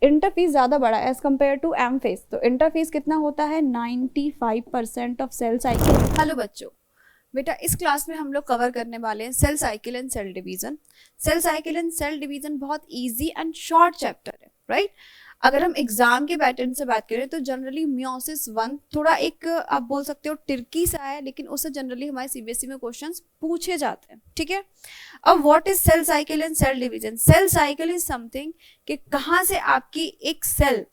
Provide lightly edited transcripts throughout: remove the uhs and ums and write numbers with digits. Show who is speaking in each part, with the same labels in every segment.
Speaker 1: Interface ज्यादा बड़ा as compare to M phase. तो इंटरफेस कितना होता है 95% ऑफ सेल साइकिल। हेलो बच्चों, बेटा इस क्लास में हम लोग कवर करने वाले हैं cell cycle and cell division. Cell cycle and cell division बहुत इजी एंड शॉर्ट चैप्टर है, राइट। अगर हम एग्जाम के पैटर्न से बात करें तो जनरली मियोसिस 1 थोड़ा एक आप बोल सकते हो ट्रिकी सा है, लेकिन उससे जनरली हमारे सीबीएसई में क्वेश्चंस पूछे जाते हैं, ठीक है। अब what is cell cycle and cell division? Cell cycle is something कि कहाँ से आपकी एक सेल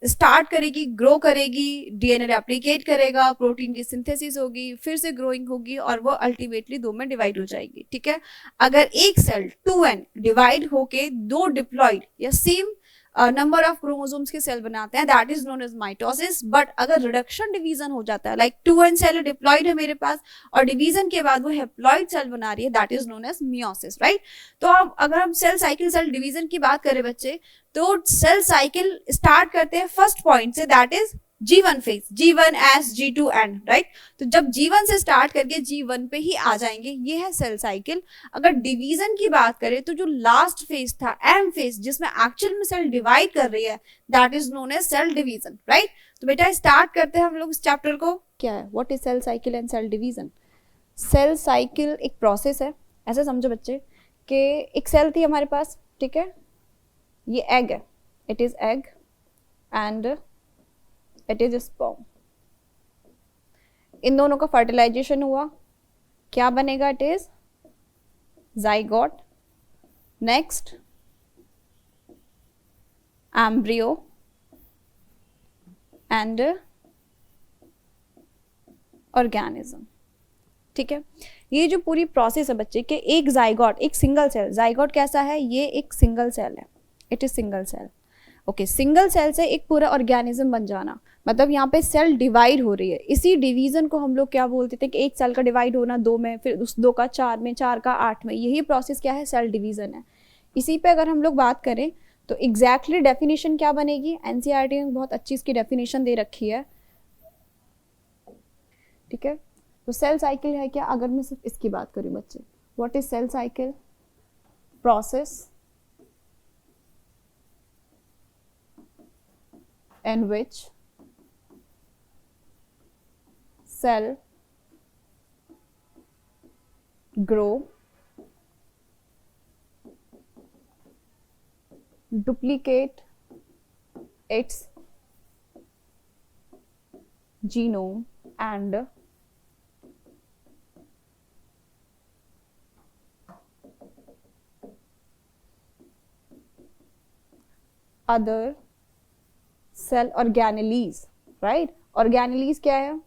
Speaker 1: स्टार्ट करेगी, ग्रो करेगी, डीएनए रेप्लिकेट करेगा, प्रोटीन की सिंथेसिस होगी, फिर से ग्रोइंग होगी और वो अल्टीमेटली दो में डिवाइड हो जाएगी, ठीक है। अगर एक सेल 2n डिवाइड होके दो डिप्लॉइड या सेम नंबर ऑफ क्रोमोसोम्स के सेल बनाते हैं, that is known as mitosis. But अगर रिडक्शन डिवीजन हो जाता है, लाइक 2n सेल डिप्लॉइड है मेरे पास और डिवीजन के बाद वो हेप्लॉइड सेल बना रही है, that is known as meiosis, right. तो अब अगर हम सेल साइकिल सेल डिवीजन की बात करें बच्चे, तो सेल साइकिल स्टार्ट करते हैं फर्स्ट पॉइंट से, that is G1 phase, G1S, G2N, right. तो जब G1 से स्टार्ट करके G1 पे ही आ जाएंगे, ये है सेल साइकिल। अगर डिवीजन की बात करें तो जो लास्ट फेज था M फेज, जिसमें एक्चुअल में सेल डिवाइड कर रही है, that is known as cell division, right. तो बेटा स्टार्ट करते हैं हम लोग इस चैप्टर को। क्या है, what is cell cycle and cell division? Cell cycle एक प्रोसेस है, ऐसे समझो बच्चे कि एक सेल थी हमारे पास, ठीक है, ये एग है, it is egg and it is sperm. इन दोनों का फर्टिलाइजेशन हुआ, क्या बनेगा? It is zygote, next embryo and organism, ठीक है। ये जो पूरी प्रोसेस है बच्चे के, एक जाइगोट, एक सिंगल सेल, जाइगोट कैसा है, ये एक सिंगल सेल है, it is single cell, okay. Single cell से एक पूरा ऑर्गेनिज्म बन जाना, मतलब यहाँ पे सेल डिवाइड हो रही है। इसी डिवीजन को हम लोग क्या बोलते थे कि एक सेल का डिवाइड होना दो में, फिर उस दो का चार में, चार का आठ में, यही प्रोसेस क्या है, सेल डिवीजन है। इसी पे अगर हम लोग बात करें तो एग्जैक्टली डेफिनेशन क्या बनेगी, एनसीईआरटी में बहुत अच्छी इसकी डेफिनेशन दे रखी है, ठीक है। तो सेल साइकिल है क्या, अगर मैं सिर्फ इसकी बात करूँ बच्चे, what is cell cycle? Process in which cell grow, duplicate its genome and other cell organelles, right. Organelles क्या है?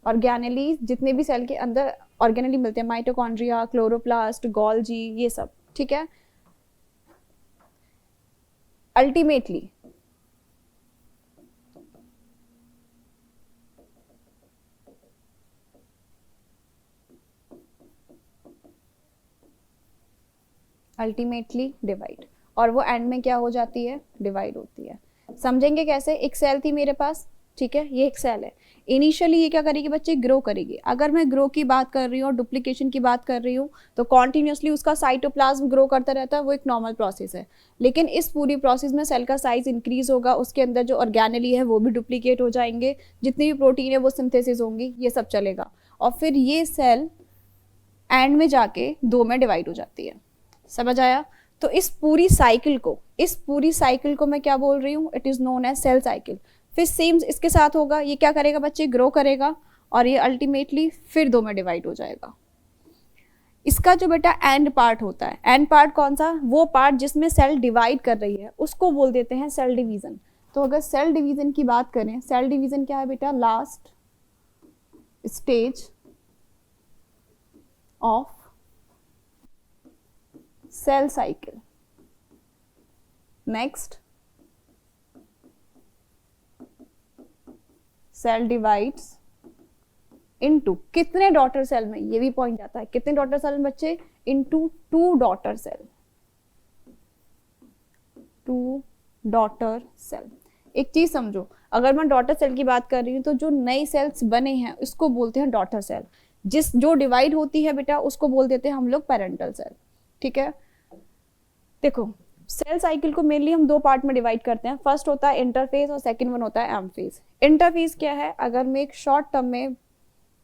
Speaker 1: ऑर्गेनेलीज जितने भी सेल के अंदर ऑर्गेनेली मिलते हैं, माइटोकॉन्ड्रिया, क्लोरोप्लास्ट, गोल्जी, ये सब, ठीक है। अल्टीमेटली डिवाइड, और वो एंड में क्या हो जाती है, डिवाइड होती है। समझेंगे कैसे? एक सेल थी मेरे पास, ठीक है, ये एक सेल है। इनिशियली ये क्या करेगी बच्चे, ग्रो करेगी। अगर मैं ग्रो की बात कर रही हूँ और डुप्लीकेशन की बात कर रही हूँ तो कॉन्टिन्यूसली उसका साइटोप्लाज्म ग्रो करता रहता है, वो एक नॉर्मल प्रोसेस है। लेकिन इस पूरी प्रोसेस में सेल का साइज इंक्रीज होगा, उसके अंदर जो ऑर्गेनेली है वो भी डुप्लीकेट हो जाएंगे, जितनी भी प्रोटीन है वो सिंथेसिस होंगी, ये सब चलेगा, और फिर ये सेल एंड में जाके दो में डिवाइड हो जाती है। समझ आया? तो इस पूरी साइकिल को मैं क्या बोल रही हूँ, it is known as cell cycle. फिर सेम इसके साथ होगा, ये क्या करेगा बच्चे, ग्रो करेगा और ये अल्टीमेटली फिर दो में डिवाइड हो जाएगा। इसका जो बेटा एंड पार्ट होता है, एंड पार्ट कौन सा, वो पार्ट जिसमें सेल डिवाइड कर रही है, उसको बोल देते हैं सेल डिवीजन। तो अगर सेल डिवीजन की बात करें, सेल डिवीजन क्या है बेटा, last stage of cell cycle. Next, cell divides into कितने डॉटर सेल में, ये भी पॉइंट आता है, कितने डॉटर सेल में बच्चे, into 2 daughter cell, 2 daughter cell. एक चीज समझो, अगर मैं डॉटर सेल की बात कर रही हूँ तो जो नए सेल्स बने हैं उसको बोलते हैं डॉटर सेल, जो डिवाइड होती है बेटा उसको बोल देते हैं हम लोग पेरेंटल सेल, ठीक है। देखो सेल साइकिल को मेनली हम दो पार्ट में डिवाइड करते हैं। फर्स्ट होता है इंटरफेज और सेकंड वन होता है एम फेज। इंटरफेज क्या है, अगर मैं एक शॉर्ट टर्म में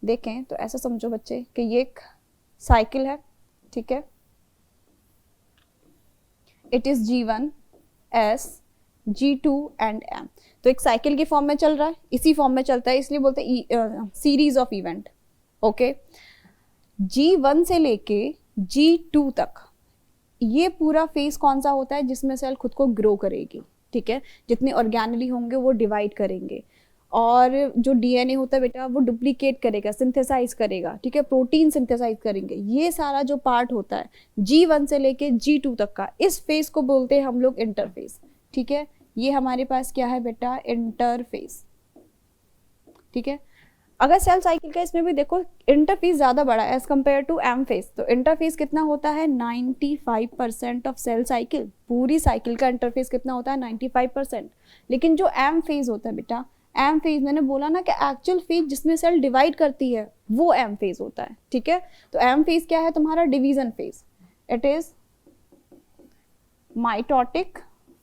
Speaker 1: देखें तो ऐसा समझो बच्चे कि ये एक साइकिल है, ठीक है, it is G1 S G2 and M। तो एक साइकिल के फॉर्म में चल रहा है, इसी फॉर्म में चलता है, इसलिए बोलते हैं series of event. Okay, G1 से लेके G2 तक ये पूरा फेज कौन सा होता है, जिसमें सेल खुद को ग्रो करेगी, ठीक है, जितने ऑर्गेनली होंगे वो डिवाइड करेंगे, और जो डीएनए होता है बेटा वो डुप्लीकेट करेगा, सिंथेसाइज करेगा, ठीक है, प्रोटीन सिंथेसाइज करेंगे। ये सारा जो पार्ट होता है G1 से लेके G2 तक का, इस फेज को बोलते हैं हम लोग इंटरफेज, ठीक है। ये हमारे पास क्या है बेटा, इंटरफेज, ठीक है। अगर सेल साइकिल का इसमें भी देखो इंटरफेज ज्यादा बड़ा है as compare to M phase. तो इंटरफेज कितना होता है, 95% ऑफ सेल साइकिल, पूरी साइकिल का इंटरफेज कितना होता है, 95%। लेकिन जो एम फेज होता है बेटा, एम फेज मैंने बोला ना कि एक्चुअल फेज जिसमें सेल डिवाइड करती है वो एम फेज होता है, ठीक है। तो एम फेज क्या है तुम्हारा, division phase, it is mitotic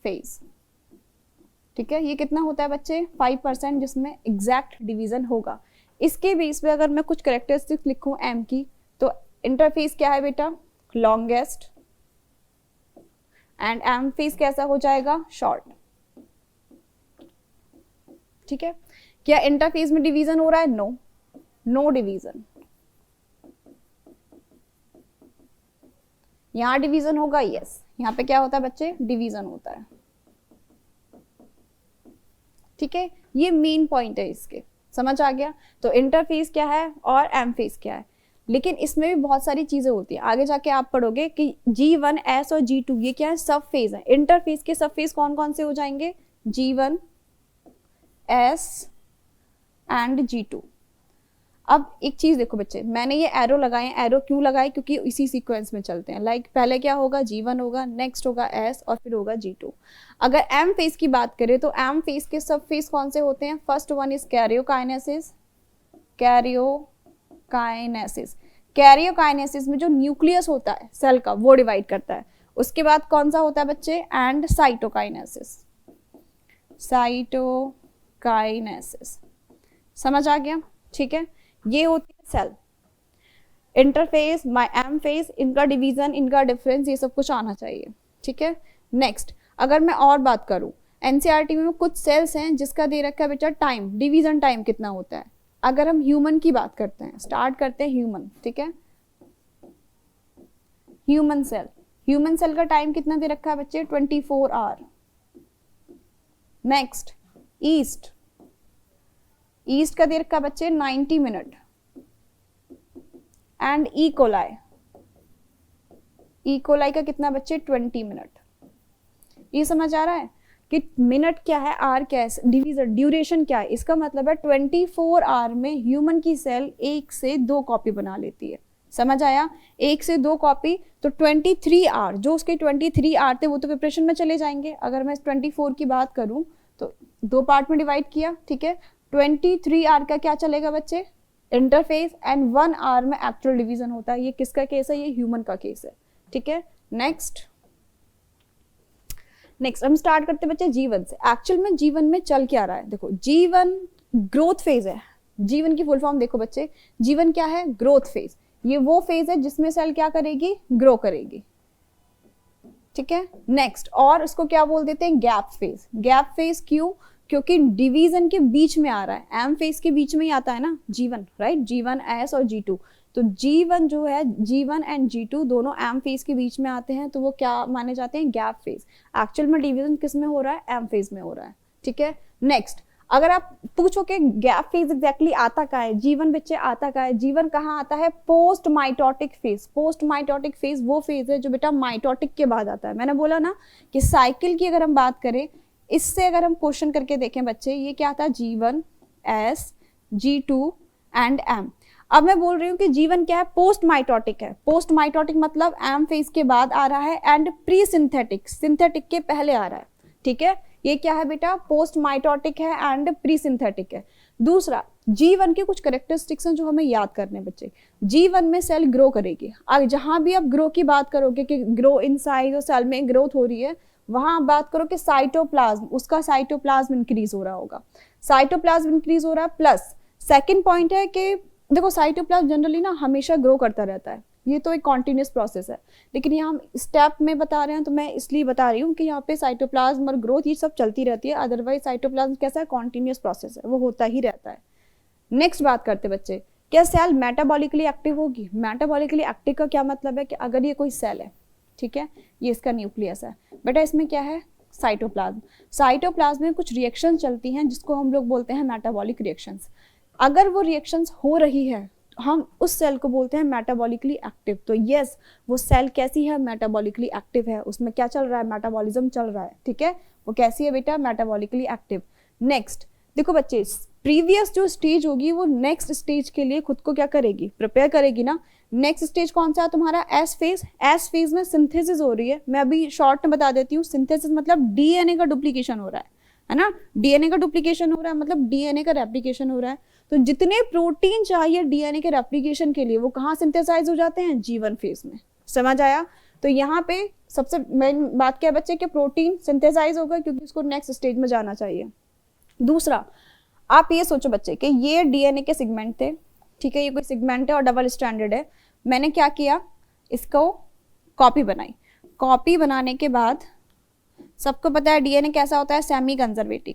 Speaker 1: phase, ठीक है। ये कितना होता है बच्चे, 5%, जिसमें एग्जैक्ट डिवीजन होगा। इसके बेस पे अगर मैं कुछ करेक्टरिस्टिक्स लिखूं एम की, तो इंटरफेस क्या है बेटा, लॉन्गेस्ट, एंड एम फेज कैसा हो जाएगा, शॉर्ट, ठीक है। क्या इंटरफेस में डिवीजन हो रहा है, नो, नो डिवीजन। यहां डिवीजन होगा, यस, यहां पे क्या होता है बच्चे, डिवीजन होता है, ठीक है। ये मेन पॉइंट है इसके, समझ आ गया। तो इंटरफेस क्या है और एम फेज क्या है, लेकिन इसमें भी बहुत सारी चीजें होती है। आगे जाके आप पढ़ोगे कि G1 S और G2 ये क्या है, सब फेज है। इंटरफेस के सब फेज कौन कौन से हो जाएंगे, G1 S एंड G2। अब एक चीज देखो बच्चे, मैंने ये एरो लगाए, एरो क्यों लगाए, क्योंकि इसी सीक्वेंस में चलते हैं। लाइक पहले क्या होगा, G1 होगा, नेक्स्ट होगा S और फिर होगा G2। अगर एम फेज की बात करें तो एम फेज के सब फेज कौन से होते हैं, first one is karyokinesis. Karyokinesis, karyokinesis में जो न्यूक्लियस होता है सेल का वो डिवाइड करता है। उसके बाद कौन सा होता है बच्चे, एंड साइटोकाइनेसिस। साइटोकाइनेसिस, समझ आ गया, ठीक है। ये होती है cell. Interphase, my M phase, इनका डिवीजन, इनका डिफरेंस, ये सब कुछ आना चाहिए, ठीक है। नेक्स्ट, अगर मैं और बात करूं, एनसीईआरटी में कुछ सेल्स हैं जिसका दे रखा है बेटा टाइम, डिवीजन टाइम कितना होता है। अगर हम ह्यूमन की बात करते हैं, स्टार्ट करते हैं ह्यूमन, ठीक है, ह्यूमन सेल, ह्यूमन सेल का टाइम कितना दे रखा है बच्चे, 24 आवर। नेक्स्ट, ईस्ट, ईस्ट का दे रखा बच्चे 90 minute. And E coli, E coli का कितना बच्चे, 20 मिनट। ये समझ आ रहा है कि मिनट क्या है, आर क्या है, डिवीजन, ड्यूरेशन क्या है। इसका मतलब है 24 आवर में ह्यूमन की सेल 1 से 2 कॉपी बना लेती है, समझ आया, 1 से 2 कॉपी। तो 23 आवर, जो उसके 23 आवर थे वो तो प्रिपरेशन में चले जाएंगे। अगर मैं 24 की बात करूं तो 2 पार्ट में डिवाइड किया, ठीक है। 23 आवर का क्या चलेगा बच्चे, इंटरफेस, एंड 1 आवर में एक्चुअल डिवीजन होता है। ये किसका केस है, ये ह्यूमन का केस है, ठीक है। नेक्स्ट हम स्टार्ट करते हैं बच्चे G1 से। एक्चुअल में G1 में चल क्या रहा है, देखो G1 ग्रोथ फेज है। G1 की फुल फॉर्म देखो बच्चे, G1 क्या है, ग्रोथ फेज। ये वो फेज है जिसमें सेल क्या करेगी, ग्रो करेगी, ठीक है। नेक्स्ट, और उसको क्या बोल देते हैं, गैप फेज। गैप फेज क्यों, क्योंकि डिवीजन के बीच में आ रहा है, एम फेज के बीच में ही आता है ना G1, राइट, G1 S और G2। तो G1 जो है, G1 एंड G2 दोनों एम फेज के बीच में आते हैं, तो वो क्या माने जाते हैं, गैप फेज। एक्चुअल में डिवीजन किस में हो रहा है, एम फेज में हो रहा है, ठीक है। नेक्स्ट, अगर आप पूछो कि गैप फेज एग्जैक्टली आता कहाँ है, G1 बच्चे आता कहाँ है, G1 कहाँ आता है, post mitotic phase. Post mitotic phase वो फेज है जो बेटा माइटोटिक के बाद आता है। मैंने बोला ना कि साइकिल की अगर हम बात करें, इससे अगर हम क्वेश्चन करके देखें बच्चे, ये क्या था, G1 S G2 and M। अब मैं बोल रही हूँ कि G1 क्या है, पोस्ट माइटोटिक है। पोस्ट माइटोटिक मतलब एम फेज के बाद आ रहा है, एंड प्री सिंथेटिक, सिंथेटिक के पहले आ रहा है, ठीक है। ये क्या है बेटा, पोस्ट माइटोटिक है एंड प्री सिंथेटिक है। दूसरा, G1 के कुछ करेक्टरिस्टिक्स हैं जो हमें याद करने बच्चे। G1 में सेल ग्रो करेगी। जहां भी आप ग्रो की बात करोगे कि ग्रो इन साइज और सेल में ग्रोथ हो रही है, वहां आप बात करो कि साइटोप्लाज्म, उसका साइटोप्लाज्म इंक्रीज हो रहा होगा, साइटोप्लाज्म इंक्रीज हो रहा है। प्लस सेकंड पॉइंट है कि देखो साइटोप्लाज्म जनरली ना हमेशा ग्रो करता रहता है, ये तो एक कॉन्टिन्यूस प्रोसेस है, लेकिन यहाँ हम स्टेप में बता रहे हैं तो मैं इसलिए बता रही हूँ कि यहाँ पे साइटोप्लाज्म और ग्रोथ ये सब चलती रहती है, अदरवाइज साइटोप्लाज्म कैसा है, कॉन्टिन्यूस प्रोसेस है, वो होता ही रहता है। नेक्स्ट बात करते बच्चे, क्या सेल मेटाबॉलिकली एक्टिव होगी? मेटाबॉलिकली एक्टिव का क्या मतलब है कि अगर ये कोई सेल है, ठीक है, ये इसका न्यूक्लियस है, बेटा इसमें क्या है, साइटोप्लाज्म, साइटोप्लाज्म में कुछ रिएक्शन चलती हैं जिसको हम लोग बोलते हैं मेटाबॉलिक रिएक्शंस। अगर वो रिएक्शंस हो रही है हम उस सेल को बोलते हैं मेटाबॉलिकली एक्टिव। तो यस, वो सेल कैसी है, मेटाबॉलिकली एक्टिव है, उसमें क्या चल रहा है, मेटाबॉलिज्म चल रहा है, ठीक है, वो कैसी है बेटा, मेटाबॉलिकली एक्टिव। नेक्स्ट देखो बच्चे, प्रीवियस जो स्टेज होगी वो नेक्स्ट स्टेज के लिए खुद को क्या करेगी, प्रिपेयर करेगी ना। नेक्स्ट स्टेज कौन सा है तुम्हारा, एस फेज। एस फेज में सिंथेसिस हो रही है, मैं अभी शॉर्ट में बता देती हूँ, सिंथेसिस मतलब डीएनए का डुप्लीकेशन हो रहा है ना, डीएनए का डुप्लीकेशन हो रहा है मतलब डीएनए का रेप्लिकेशन हो रहा है। तो जितने प्रोटीन चाहिए डीएनए के रेप्लिकेशन के लिए वो कहाँ सिंथेसाइज हो जाते हैं, G1 फेज में, समझ आया। तो यहाँ पे सबसे मेन बात क्या है बच्चे कि प्रोटीन सिंथेसाइज होगा क्योंकि उसको नेक्स्ट स्टेज में जाना चाहिए। दूसरा, आप ये सोचो बच्चे कि ये डीएनए के सेगमेंट थे, ठीक है, ये कोई सेगमेंट है और डबल स्ट्रैंडेड है, मैंने क्या किया, इसको कॉपी बनाई। कॉपी बनाने के बाद सबको पता है डीएनए कैसा होता है, सेमी कंजर्वेटिव,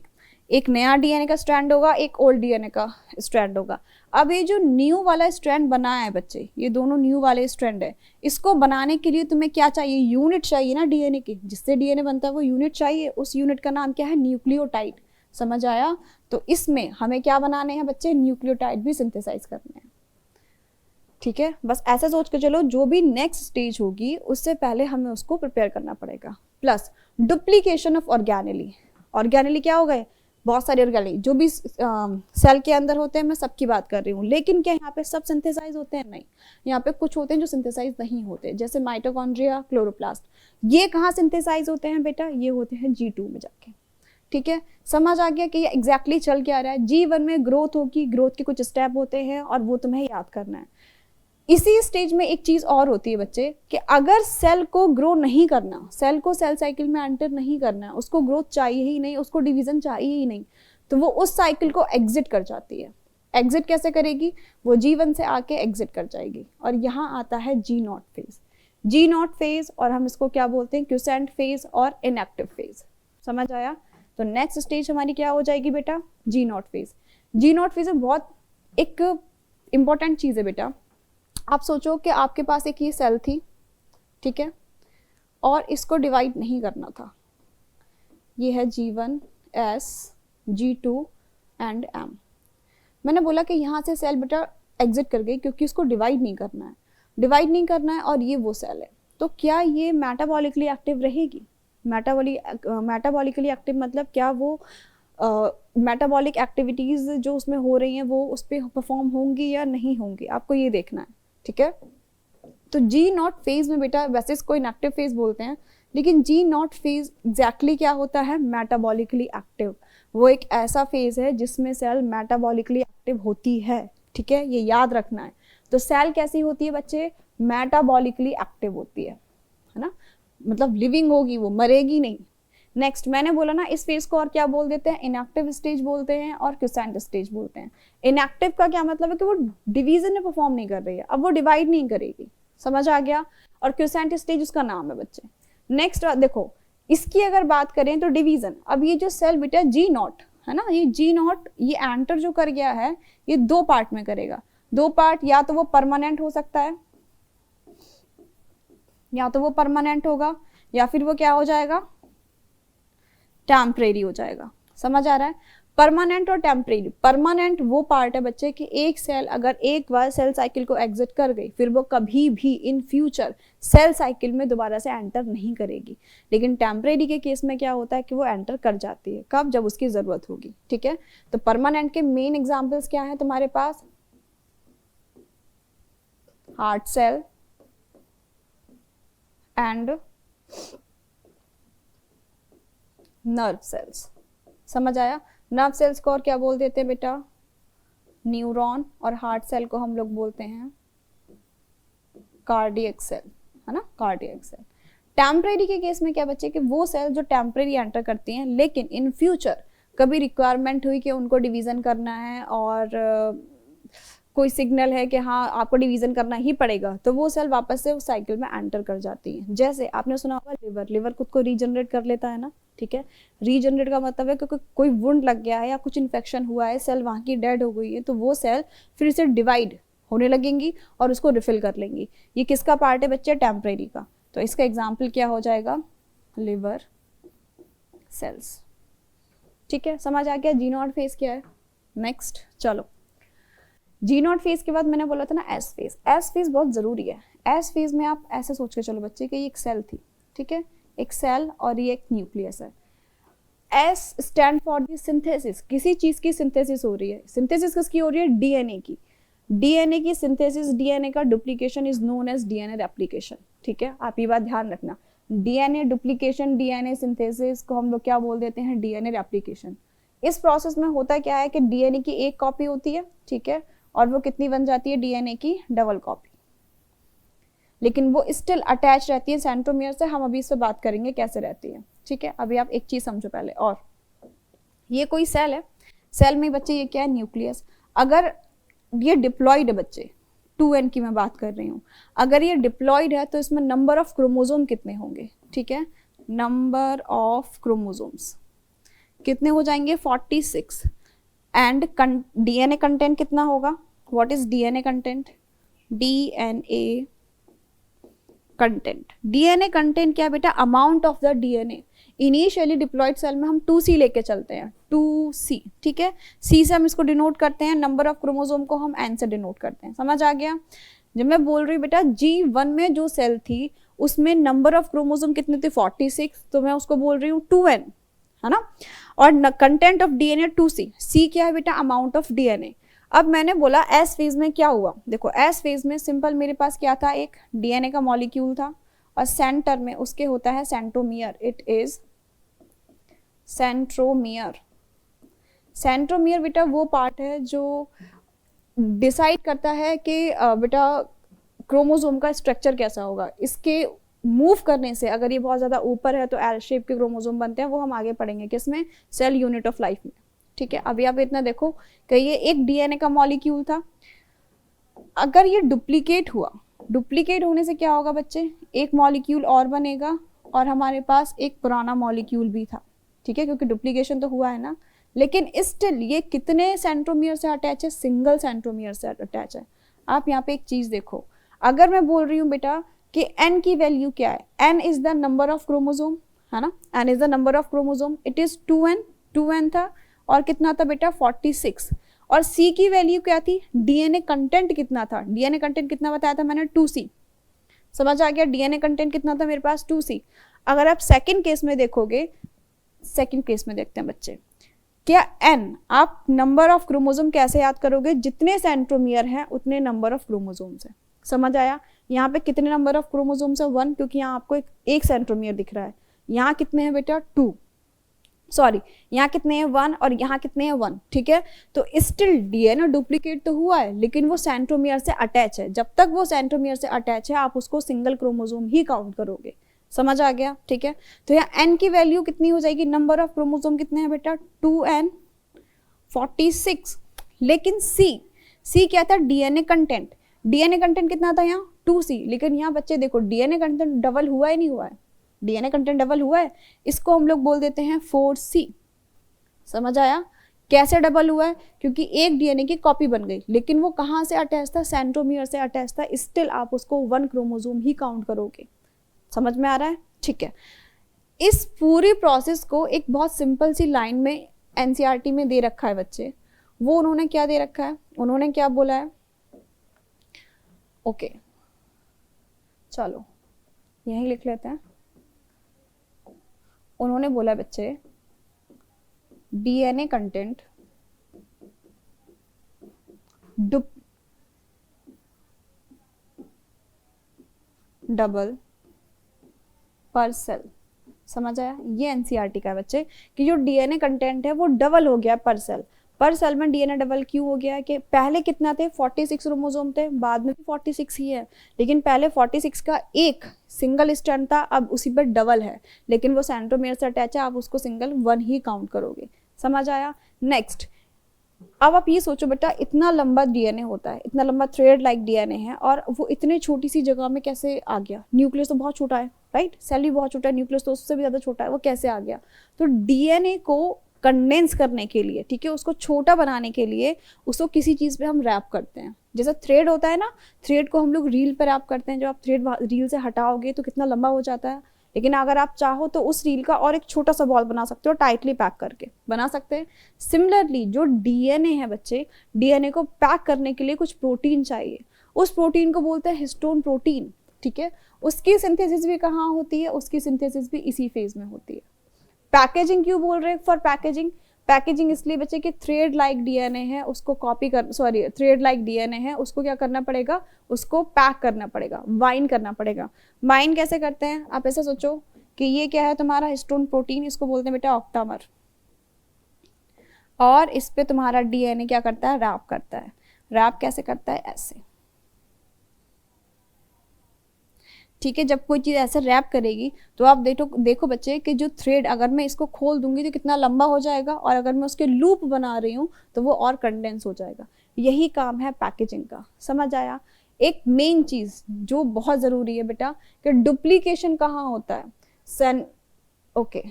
Speaker 1: एक नया डीएनए का स्ट्रैंड होगा, एक ओल्ड डीएनए का स्ट्रैंड होगा। अब ये जो न्यू वाला स्ट्रैंड बना है बच्चे, ये दोनों न्यू वाले स्ट्रैंड है, इसको बनाने के लिए तुम्हें क्या चाहिए, यूनिट चाहिए ना डीएनए की, जिससे डीएनए बनता है वो यूनिट चाहिए, उस यूनिट का नाम क्या है, न्यूक्लियोटाइड, समझ आया। तो इसमें हमें क्या बनाने हैं बच्चे, न्यूक्लियोटाइड भी सिंथेसाइज करने हैं, ठीक है। बस ऐसा सोच के चलो, जो भी नेक्स्ट स्टेज होगी उससे पहले हमें उसको प्रिपेयर करना पड़ेगा। Plus duplication of organelle, organelle क्या हो गए, बहुत सारे ऑर्गेनेली जो भी सेल के अंदर होते हैं, मैं सबकी बात कर रही हूँ, लेकिन क्या यहाँ पे सब सिंथेसाइज होते हैं, नहीं, यहाँ पे कुछ होते हैं जो सिंथेसाइज नहीं होते, जैसे माइटोकॉन्ड्रिया, क्लोरोप्लास्ट, ये कहाँ सिंथेसाइज होते हैं बेटा, ये होते हैं G2 में जाके, ठीक है। समझ आ गया कि ये एग्जैक्टली चल क्या रहा है। G1 में ग्रोथ होगी, ग्रोथ के कुछ स्टेप होते हैं और वो तुम्हें याद करना है। इसी स्टेज में एक चीज और होती है बच्चे कि अगर सेल को ग्रो नहीं करना, सेल को सेल साइकिल में एंटर नहीं करना, उसको ग्रोथ चाहिए ही नहीं, उसको डिवीजन चाहिए ही नहीं, तो वो उस साइकिल को एग्जिट कर जाती है। एग्जिट कैसे करेगी, वो G1 से आके एग्जिट कर जाएगी और यहाँ आता है G0 फेज। G0 फेज, और हम इसको क्या बोलते हैं, क्यूसेंट फेज और इनएक्टिव फेज, समझ आया। तो नेक्स्ट स्टेज हमारी क्या हो जाएगी बेटा, G0 फेज। G0 फेज में बहुत एक इंपॉर्टेंट चीज है बेटा, आप सोचो कि आपके पास एक ये सेल थी, ठीक है, और इसको डिवाइड नहीं करना था, ये है G1, S, G2 and M। मैंने बोला कि यहाँ से सेल बेटा एग्जिट कर गई क्योंकि इसको डिवाइड नहीं करना है, डिवाइड नहीं करना है, और ये वो सेल है, तो क्या ये मेटाबॉलिकली एक्टिव रहेगी, मेटाबॉलिकली एक्टिव मतलब क्या वो मेटाबॉलिक एक्टिविटीज जो उसमें हो रही हैं वो उस पर परफॉर्म होंगी या नहीं होंगी, आपको ये देखना है, ठीक है। तो G0 फेज में बेटा वैसे इसको इनएक्टिव फेज बोलते हैं, लेकिन G0 फेज एग्जैक्टली क्या होता है, मेटाबॉलिकली एक्टिव। वो एक ऐसा फेज है जिसमें सेल मेटाबॉलिकली एक्टिव होती है, ठीक है, ये याद रखना है। तो सेल कैसी होती है बच्चे, मेटाबॉलिकली एक्टिव होती है ना, मतलब लिविंग होगी, वो मरेगी नहीं। नेक्स्ट मैंने बोला ना, इस फेज को और क्या बोल देते हैं, इनएक्टिव स्टेज बोलते हैं और क्यूसेंट स्टेज बोलते हैं। इनएक्टिव का क्या मतलब है कि वो डिवीजन में परफॉर्म नहीं कर रही है, अब वो डिवाइड नहीं करेगी, समझ आ गया। और क्यूसेंट स्टेज उसका नाम है बच्चे। नेक्स्ट देखो, इसकी अगर बात करें तो डिवीजन, अब ये जो सेल बेटा G0 है ना, ये G0 ये एंटर जो कर गया है ये दो पार्ट में करेगा, दो पार्ट, या तो वो परमानेंट हो सकता है, या तो वो परमानेंट होगा, या फिर वो क्या हो जाएगा, टेम्परेरी हो जाएगा, समझ आ रहा है। परमानेंट और टेम्परेरी, परमानेंट वो पार्ट है बच्चे कि एक सेल अगर एक बार सेल साइकिल को एग्जिट कर गई फिर वो कभी भी इन फ्यूचर सेल साइकिल में दोबारा से एंटर नहीं करेगी। लेकिन टेम्परेरी के केस में क्या होता है कि वो एंटर कर जाती है, कब, जब उसकी जरूरत होगी, ठीक है। तो परमानेंट के मेन एग्जाम्पल्स क्या है तुम्हारे पास, heart cell and nerve cells, समझ आया। नर्व सेल्स को और क्या बोल देते हैं बेटा, न्यूरॉन, और हार्ट सेल को हम लोग बोलते हैं कार्डियक सेल, है ना, कार्डियक सेल। टेम्परेरी के केस में क्या बच्चे कि वो सेल जो टेम्परेरी एंटर करती हैं, लेकिन इन फ्यूचर कभी रिक्वायरमेंट हुई कि उनको डिवीजन करना है और कोई सिग्नल है कि हाँ आपको डिवीजन करना ही पड़ेगा, तो वो सेल वापस से उस साइकिल में एंटर कर जाती है। जैसे आपने सुना होगा लिवर, लिवर खुद को रीजनरेट कर लेता है ना, ठीक है। रीजनरेट का मतलब है कि कोई वुंड लग गया है या कुछ इन्फेक्शन हुआ है, सेल वहाँ की डेड हो गई है, तो वो सेल फिर से डिवाइड होने लगेंगी और उसको रिफिल कर लेंगी। ये किसका पार्ट है बच्चे? टेम्परेरी का। तो इसका एग्जाम्पल क्या हो जाएगा? Liver cells. ठीक है, समझ आ गया जी नॉट फेज क्या है। नेक्स्ट चलो, जी नॉट फेज के बाद मैंने बोला था ना एस फेज। एस फेज बहुत जरूरी है। एस फेज में आप ऐसे सोच के चलो बच्चे कि ये एक सेल थी, ठीक है, एक सेल और ये एक न्यूक्लियस है। S stand for the synthesis, किसी चीज की सिंथेसिस हो रही है। सिंथेसिस किसकी हो रही है? डीएनए की। डीएनए की सिंथेसिस, डीएनए का duplication is known as DNA replication. ठीक है, आप ये बात ध्यान रखना, डीएनए डुप्लीकेशन, डीएनए सिंथेसिस को हम लोग क्या बोल देते हैं? DNA replication. इस प्रोसेस में होता क्या है कि डीएनए की एक कॉपी होती है, ठीक है, और वो कितनी बन जाती है? डीएनए की डबल कॉपी, लेकिन वो स्टिल अटैच रहती है सेंट्रोमियर से। हम अभी इस पर बात करेंगे कैसे रहती है, ठीक है। अभी आप एक चीज समझो पहले, और ये कोई सेल है, सेल में बच्चे ये क्या है? न्यूक्लियस। अगर ये डिप्लॉइड है बच्चे, 2n की मैं बात कर रही हूँ, अगर ये डिप्लॉइड है तो इसमें नंबर ऑफ क्रोमोसोम कितने होंगे? ठीक है, नंबर ऑफ क्रोमोसोम्स कितने हो जाएंगे? 46। एंड डीएनए कंटेंट कितना होगा? What is DNA content? DNA content, DNA content क्या है बेटा? Amount of the DNA. Initially diploid cell में हम 2c लेके चलते हैं, 2c, ठीक है। c से हम इसको डिनोट करते हैं, नंबर ऑफ क्रोमोसोम को हम n से डिनोट करते हैं। समझ आ गया? जब मैं बोल रही हूँ बेटा G1 में जो सेल थी उसमें नंबर ऑफ क्रोमोसोम कितने थे? 46, तो मैं उसको बोल रही हूँ 2n, है ना। और content of DNA 2c। c क्या है बेटा? Amount of DNA. अब मैंने बोला एस फेज में क्या हुआ? देखो एस फेज में सिंपल मेरे पास क्या था? एक डीएनए का मॉलिक्यूल था और सेंटर में उसके होता है centromere. It is centromere. Centromere बेटा वो पार्ट है जो डिसाइड करता है कि बेटा क्रोमोसोम का स्ट्रक्चर कैसा होगा। इसके मूव करने से, अगर ये बहुत ज्यादा ऊपर है तो एल शेप के क्रोमोसोम बनते हैं, वो हम आगे पढ़ेंगे किसमें? सेल यूनिट ऑफ लाइफ में, ठीक है। अभी आप इतना देखो कि ये एक डीएनए का मॉलिक्यूल था, अगर ये डुप्लीकेट हुआ, डुप्लीकेट होने से क्या होगा बच्चे? एक मॉलिक्यूल और बनेगा और हमारे पास एक पुराना मॉलिक्यूल भी था, ठीक है, क्योंकि डुप्लीकेशन तो हुआ है ना। लेकिन स्टिल ये कितने सेंट्रोमियर से अटैच है? सिंगल सेंट्रोमियर से अटैच है। आप यहाँ पे एक चीज देखो, अगर मैं बोल रही हूँ बेटा कि n की वैल्यू क्या है? n is the number of chromosome, है ना, n is the number of chromosome. It is 2n था और कितना था बेटा? 46। और c की वैल्यू क्या थी? डीएनए कंटेंट कितना था? डीएनए कंटेंट कितना बताया था मैंने? 2c। समझ आ गया? डीएनए कंटेंट कितना था मेरे पास? 2c। अगर आप सेकंड केस में देखोगे, सेकंड केस में देखते हैं बच्चे, क्या n, आप नंबर ऑफ क्रोमोसोम कैसे याद करोगे? जितने सेंट्रोमियर हैं उतने नंबर ऑफ क्रोमोसोम्स हैं। समझ आया? यहाँ पे कितने नंबर ऑफ क्रोमोसोम्स है? 1, क्योंकि यहाँ आपको एक सेंट्रोमियर दिख रहा है। यहाँ कितने हैं बेटा? 2, सॉरी, यहाँ कितने हैं? 1, और यहाँ कितने हैं? 1, ठीक है। तो स्टिल डीएनए डुप्लीकेट तो हुआ है, लेकिन वो सेंट्रोमियर से अटैच है। जब तक वो सेंट्रोमियर से अटैच है आप उसको सिंगल क्रोमोसोम ही काउंट करोगे। समझ आ गया? ठीक है। तो यहाँ n की वैल्यू कितनी हो जाएगी? नंबर ऑफ क्रोमोसोम कितने हैं बेटा? 2n 46। लेकिन c क्या था? DNA content. डीएनए कंटेंट कितना था यहाँ? 2c। लेकिन यहाँ बच्चे देखो डीएनए कंटेंट डबल हुआ है, नहीं हुआ है? डीएनए कंटेंट डबल हुआ है, इसको हम लोग बोल देते हैं 4c। समझ आया? कैसे डबल हुआ है? क्योंकि एक डीएनए की कॉपी बन गई, लेकिन वो कहाँ से अटैच था? सेंट्रोमियर से अटैच था। स्टिल आप उसको 1 क्रोमोसोम ही काउंट करोगे। समझ में आ रहा है? ठीक है। इस पूरी प्रोसेस को एक बहुत सिंपल सी लाइन में एनसीईआरटी में दे रखा है बच्चे। वो उन्होंने क्या दे रखा है? उन्होंने क्या बोला है? ओके, चलो यहीं लिख लेते हैं। उन्होंने बोला बच्चे डीएनए कंटेंट डबल पर सेल। समझ आया? ये एनसीईआरटी का है बच्चे कि जो डीएनए कंटेंट है वो डबल हो गया पर सेल। पर सेल में डीएनए डबल क्यों हो गया है कि पहले कितना थे 46 क्रोमोसोम थे, बाद में भी 46 ही है, लेकिन पहले 46 का एक सिंगल स्ट्रैंड था, अब उसी पर डबल है, लेकिन वो सेंट्रोमेयर से अटैच है, आप उसको सिंगल 1 ही काउंट करोगे। समझ आया? नेक्स्ट, अब आप ये सोचो बेटा, इतना लंबा डीएनए होता है, इतना लंबा थ्रेड लाइक डीएनए है, और वो इतने छोटी सी जगह में कैसे आ गया? न्यूक्लियस तो बहुत छोटा है, राइट? सेल भी बहुत छोटा है, न्यूक्लियस तो उससे भी ज़्यादा छोटा है, वो कैसे आ गया? तो डीएनए को कंडेंस करने के लिए, ठीक है, उसको छोटा बनाने के लिए उसको किसी चीज़ पे हम रैप करते हैं। जैसा थ्रेड होता है ना, थ्रेड को हम लोग रील पर रैप करते हैं, जब आप थ्रेड रील से हटाओगे तो कितना लंबा हो जाता है, लेकिन अगर आप चाहो तो उस रील का और एक छोटा सा बॉल बना सकते हो, टाइटली पैक करके बना सकते हैं। सिमिलरली जो डीएनए है बच्चे, डीएनए को पैक करने के लिए कुछ प्रोटीन चाहिए, उस प्रोटीन को बोलते हैं हिस्टोन प्रोटीन, ठीक है। उसकी सिंथेसिस भी कहाँ होती है? उसकी सिंथेसिस भी इसी फेज में होती है। पैकेजिंग क्यों बोल रहे हैं? फॉर पैकेजिंग, पैकेजिंग इसलिए बच्चे कि थ्रेड लाइक डीएनए है, उसको कॉपी कर, सॉरी, थ्रेड लाइक डीएनए है, उसको क्या करना पड़ेगा? उसको पैक करना पड़ेगा, बाइंड करना पड़ेगा। बाइंड कैसे करते हैं? आप ऐसा सोचो कि ये क्या है तुम्हारा हिस्टोन प्रोटीन, इसको बोलते हैं बेटा ऑक्टामर, और इस पे तुम्हारा डीएनए क्या करता है? रैप करता है। रैप कैसे करता है? ऐसे, ठीक है। जब कोई चीज़ ऐसे रैप करेगी तो आप देखो बच्चे कि जो थ्रेड, अगर मैं इसको खोल दूंगी तो कितना लंबा हो जाएगा, और अगर मैं उसके लूप बना रही हूँ तो वो और कंडेंस हो जाएगा। यही काम है पैकेजिंग का। समझ आया? एक मेन चीज़ जो बहुत ज़रूरी है बेटा कि डुप्लीकेशन कहाँ होता है? ओके,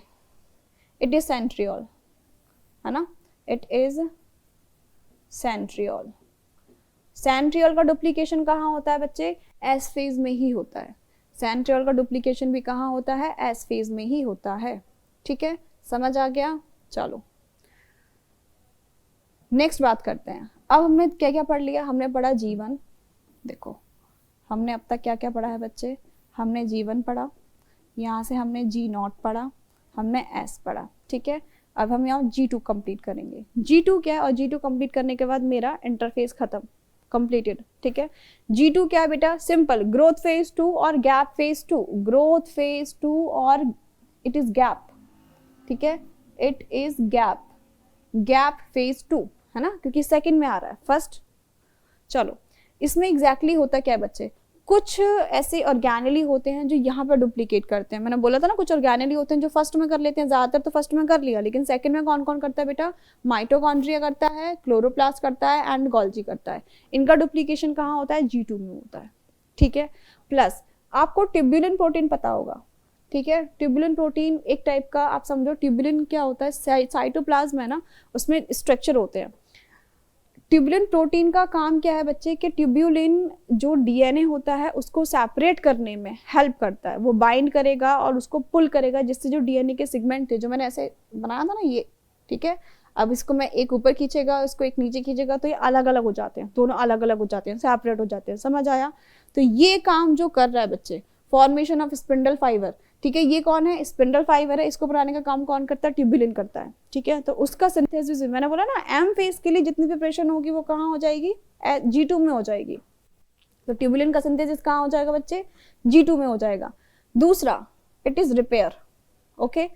Speaker 1: इट इज सेंट्रियोल, है ना? It is centriole. सेंट्रियोल का डुप्लीकेशन कहाँ होता है बच्चे? एस फेज में ही होता है। सेंट्रियोल का डुप्लीकेशन भी कहाँ होता है? एस फेज में ही होता है, ठीक है। समझ आ गया? चलो नेक्स्ट बात करते हैं। अब हमने क्या क्या पढ़ लिया? हमने पढ़ा जीवन, देखो हमने अब तक क्या क्या पढ़ा है बच्चे? हमने जीवन पढ़ा, यहाँ से हमने G0 पढ़ा, हमने S पढ़ा, ठीक है। अब हम यहाँ G2 कंप्लीट करेंगे। G2 क्या है? और G2 कंप्लीट करने के बाद मेरा इंटरफेस खत्म, कंप्लीटेड, ठीक है। G2 क्या है बेटा? सिंपल, ग्रोथ फेज 2 और गैप फेज 2। ग्रोथ फेज 2 और इट इज गैप, ठीक है, it is gap, gap phase 2, है ना, क्योंकि सेकंड में आ रहा है फर्स्ट। चलो इसमें एग्जैक्टली होता क्या है बच्चे? कुछ ऐसे ऑर्गेनेली होते हैं जो यहाँ पर डुप्लीकेट करते हैं। मैंने बोला था ना, कुछ ऑर्गेनेली होते हैं जो फर्स्ट में कर लेते हैं, ज्यादातर तो फर्स्ट में कर लिया, लेकिन सेकंड में कौन कौन करता है बेटा? माइटोकॉन्ड्रिया करता है, क्लोरोप्लास्ट करता है, एंड गोल्जी करता है। इनका डुप्लीकेशन कहाँ होता है? G2 में होता है, ठीक है। प्लस आपको ट्यूबुलिन प्रोटीन पता होगा, ठीक है। ट्यूबुलिन प्रोटीन एक टाइप का, आप समझो ट्यूबुलिन क्या होता है? साइटोप्लाज्म है ना, उसमें स्ट्रक्चर होते हैं। ट्यूबुलिन प्रोटीन का काम क्या है बच्चे? कि ट्यूबुलिन जो डीएनए होता है उसको सेपरेट करने में हेल्प करता है। वो बाइंड करेगा और उसको पुल करेगा, जिससे जो डीएनए के सेगमेंट थे, जो मैंने ऐसे बनाया था ना ये, ठीक है, अब इसको मैं एक ऊपर खींचेगा, इसको एक नीचे खींचेगा, तो ये अलग अलग हो जाते हैं, दोनों अलग अलग हो जाते हैं, सेपरेट हो जाते हैं। समझ आया? तो ये काम जो कर रहा है बच्चे, फॉर्मेशन ऑफ स्पिंडल फाइबर, ठीक है, ये कौन है? स्पिंडल फाइबर है, इसको बनाने का काम कौन करता है? ट्यूबुलिन करता है, ठीक है। तो उसका सिंथेसिस, मैंने बोला ना, एम फेज के लिए जितनी प्रिपरेशन होगी वो कहाँ हो जाएगी? G2 में हो जाएगी। तो ट्यूबुलिन का सिंथेसिस कहाँ हो जाएगा बच्चे? G2 में हो जाएगा। दूसरा, इट इज रिपेयर, ओके।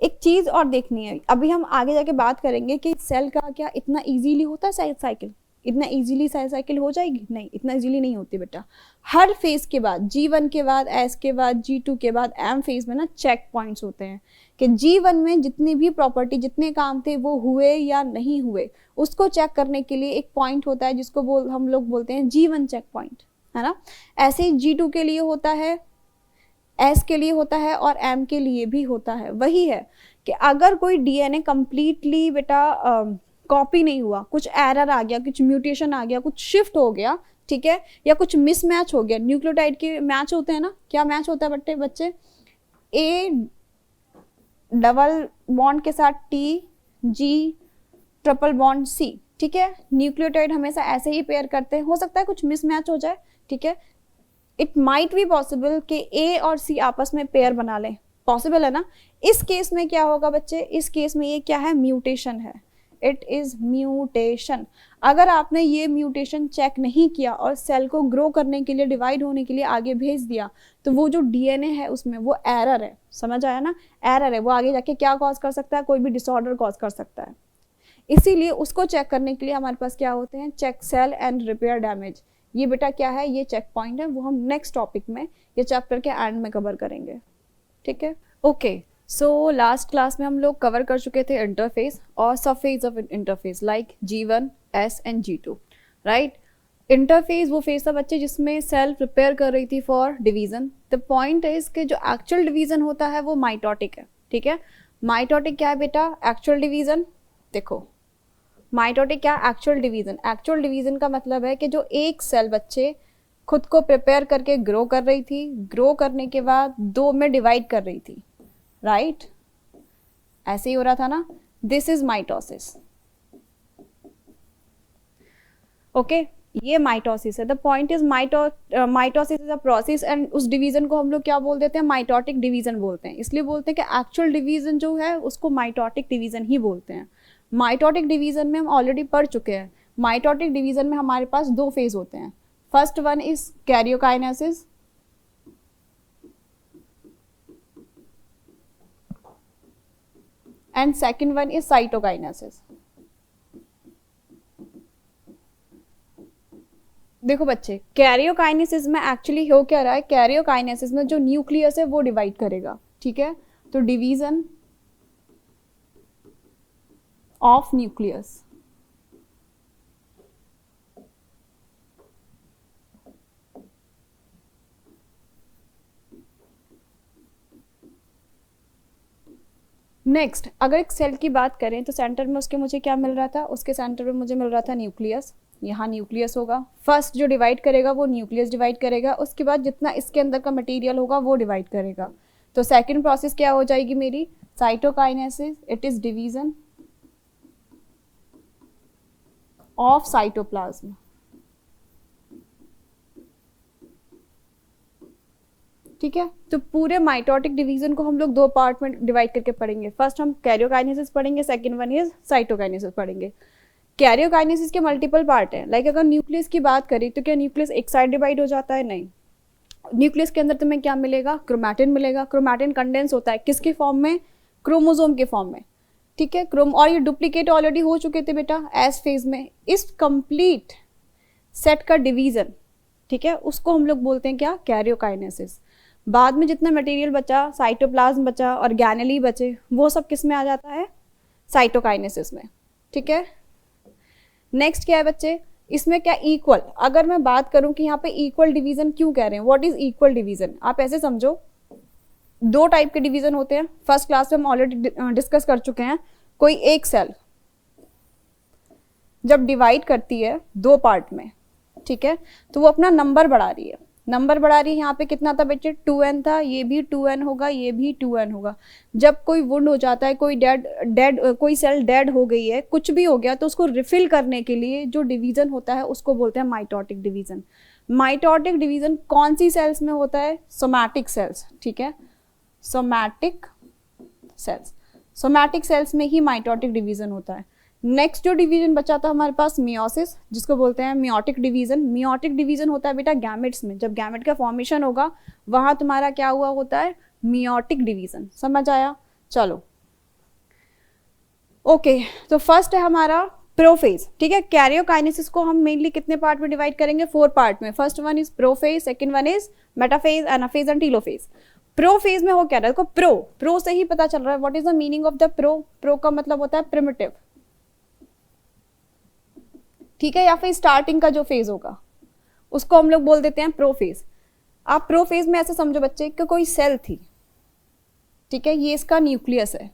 Speaker 1: एक चीज और देखनी है, अभी हम आगे जाके बात करेंगे कि सेल का क्या इतना इजीली होता है सेल साइकिल? इतना इजीली सेल साइकिल हो जाएगी? नहीं, इतना इजीली नहीं होती बेटा। हर फेज के बाद, G1 के बाद, S के बाद, G2 के बाद, M फेज में ना चेक पॉइंट्स होते हैं कि G1 में जितनी भी प्रॉपर्टी, जितने काम थे वो हुए या नहीं हुए, उसको चेक करने के लिए एक पॉइंट होता है जिसको हम लोग बोलते हैं G1 चेक पॉइंट, है ना। ऐसे ही G2 के लिए होता है, S के लिए होता है, और M के लिए भी होता है। वही है कि अगर कोई डीएनए कंप्लीटली बेटा कॉपी नहीं हुआ, कुछ एरर आ गया, कुछ म्यूटेशन आ गया, कुछ शिफ्ट हो गया, ठीक है, या कुछ मिसमैच हो गया, न्यूक्लियोटाइड के मैच होते हैं ना, क्या मैच होता है बच्चे? A डबल बॉन्ड के साथ T, G triple bond C, ठीक है। न्यूक्लियोटाइड हमेशा ऐसे ही पेयर करते हैं, हो सकता है कुछ मिसमैच हो जाए, ठीक है। इट माइट बी पॉसिबल कि A और C आपस में पेयर बना लें, पॉसिबल है ना। इस केस में क्या होगा बच्चे? इस केस में ये क्या है? म्यूटेशन है, इट इज म्यूटेशन। अगर आपने ये म्यूटेशन चेक नहीं किया और सेल को ग्रो करने के लिए, डिवाइड होने के लिए आगे भेज दिया, तो वो जो डीएनए है उसमें वो एरर है। समझ आया ना? एरर है, वो आगे जाके क्या कॉज कर सकता है? कोई भी डिसऑर्डर कॉज कर सकता है। इसीलिए उसको चेक करने के लिए हमारे पास क्या होते हैं, check cell and repair damage. ये बेटा क्या है, ये चेक पॉइंट है, वो हम नेक्स्ट टॉपिक में ये चैप्टर के एंड में कवर करेंगे, ठीक है। ओके, सो लास्ट क्लास में हम लोग कवर कर चुके थे इंटरफेस और सब phase of interface like G1, S and G2, right. Interface वो फेज था बच्चे जिसमें सेल प्रिपेयर कर रही थी for division. The point is कि जो एक्चुअल डिवीजन होता है वो माइटोटिक है, ठीक है। माइटोटिक क्या है बेटा, एक्चुअल डिवीजन। देखो माइटोटिक क्या, एक्चुअल डिवीजन। एक्चुअल डिवीजन का मतलब है कि जो एक सेल बच्चे खुद को प्रिपेयर करके ग्रो कर रही थी, ग्रो करने के बाद 2 में डिवाइड कर रही थी, राइट ऐसे ही हो रहा था ना, दिस इज माइटोसिस। ओके, ये माइटोसिस है। The point is mitosis is a process and उस डिवीजन को हम लोग क्या बोल देते हैं, माइटोटिक डिवीजन बोलते हैं। इसलिए बोलते हैं कि एक्चुअल डिवीजन जो है उसको माइटोटिक डिवीजन ही बोलते हैं। माइटोटिक डिवीजन में हम ऑलरेडी पढ़ चुके हैं। माइटोटिक डिवीजन में हमारे पास 2 फेज होते हैं। First one is karyokinesis and second one is cytokinesis. देखो बच्चे, कैरियोकाइनेसिस में एक्चुअली हो क्या रहा है, कैरियोकाइनेसिस में जो न्यूक्लियस है वो डिवाइड करेगा, ठीक है। तो डिवीजन ऑफ न्यूक्लियस, नेक्स्ट अगर एक सेल की बात करें तो सेंटर में उसके मुझे क्या मिल रहा था, उसके सेंटर में मुझे मिल रहा था न्यूक्लियस। यहाँ न्यूक्लियस होगा, फर्स्ट जो डिवाइड करेगा वो न्यूक्लियस डिवाइड करेगा, उसके बाद जितना इसके अंदर का मटेरियल होगा वो डिवाइड करेगा। तो सेकंड प्रोसेस क्या हो जाएगी मेरी, cytokinesis. It is division of cytoplasm, ठीक है। तो पूरे माइटोटिक डिवीजन को हम लोग 2 पार्ट में डिवाइड करके पढ़ेंगे। फर्स्ट हम कैरियोकाइनेसिस पढ़ेंगे, सेकंड वन इज साइटोकाइनेसिस पढ़ेंगे। कैरियोकाइनेसिस के मल्टीपल पार्ट है। लाइक अगर न्यूक्लियस की बात करें तो क्या न्यूक्लियस एक साइड डिवाइड हो जाता है, नहीं। न्यूक्लियस के अंदर तुम्हें क्या मिलेगा, क्रोमैटिन मिलेगा। क्रोमैटिन कंडेंस होता है किसके फॉर्म में, क्रोमोसोम के फॉर्म में, ठीक है। और ये डुप्लीकेट ऑलरेडी हो चुके थे बेटा एस फेज में। इस कंप्लीट सेट का डिवीजन, ठीक है, उसको हम लोग बोलते हैं क्या, कैरियोकाइनेसिस। बाद में जितना मटेरियल बचा, साइटोप्लाज्म बचा, ऑर्गेनेली बचे, वो सब किस में आ जाता है, साइटोकाइनेसिस में, ठीक है। नेक्स्ट क्या है बच्चे, इसमें क्या इक्वल, अगर मैं बात करूं कि यहाँ पे इक्वल डिवीजन क्यों कह रहे हैं, व्हाट इज इक्वल डिवीजन, आप ऐसे समझो 2 टाइप के डिवीजन होते हैं। फर्स्ट क्लास में हम ऑलरेडी डिस्कस कर चुके हैं। कोई एक सेल जब डिवाइड करती है 2 पार्ट में, ठीक है, तो वो अपना नंबर बढ़ा रही है। नंबर बढ़ा रही है, यहाँ पे कितना था बच्चे, 2n था, ये भी 2n होगा, ये भी 2n होगा। जब कोई वुंड हो जाता है, कोई कोई सेल डेड हो गई है, कुछ भी हो गया, तो उसको रिफिल करने के लिए जो डिवीजन होता है उसको बोलते हैं माइटोटिक डिवीजन। माइटोटिक डिवीजन कौन सी सेल्स में होता है, सोमैटिक सेल्स, ठीक है, सोमैटिक सेल्स। सोमैटिक सेल्स में ही माइटोटिक डिवीजन होता है। नेक्स्ट जो डिवीजन बचा था हमारे पास मियोसिस, जिसको बोलते हैं मियोटिक डिवीजन। मियोटिक डिवीजन होता है बेटा गैमेट्स में, जब गैमेट का फॉर्मेशन होगा वहां तुम्हारा क्या हुआ होता है, मियोटिक डिवीजन। समझ आया, चलो ओके। तो फर्स्ट है हमारा प्रोफेज, ठीक है। कैरियोकाइनेसिस को हम मेनली कितने पार्ट में डिवाइड करेंगे, 4 पार्ट में। First one is prophase, second one is metaphase, anaphase and telophase. Prophase में हो क्या रहा है, देखो प्रो से ही पता चल रहा है what is the meaning of the pro का मतलब होता है प्रिमिटिव, ठीक है, या फिर स्टार्टिंग का जो फेज होगा उसको हम लोग बोल देते हैं प्रोफेज। आप प्रोफेज में ऐसे समझो बच्चे कि कोई सेल थी, ठीक है, ये इसका न्यूक्लियस है।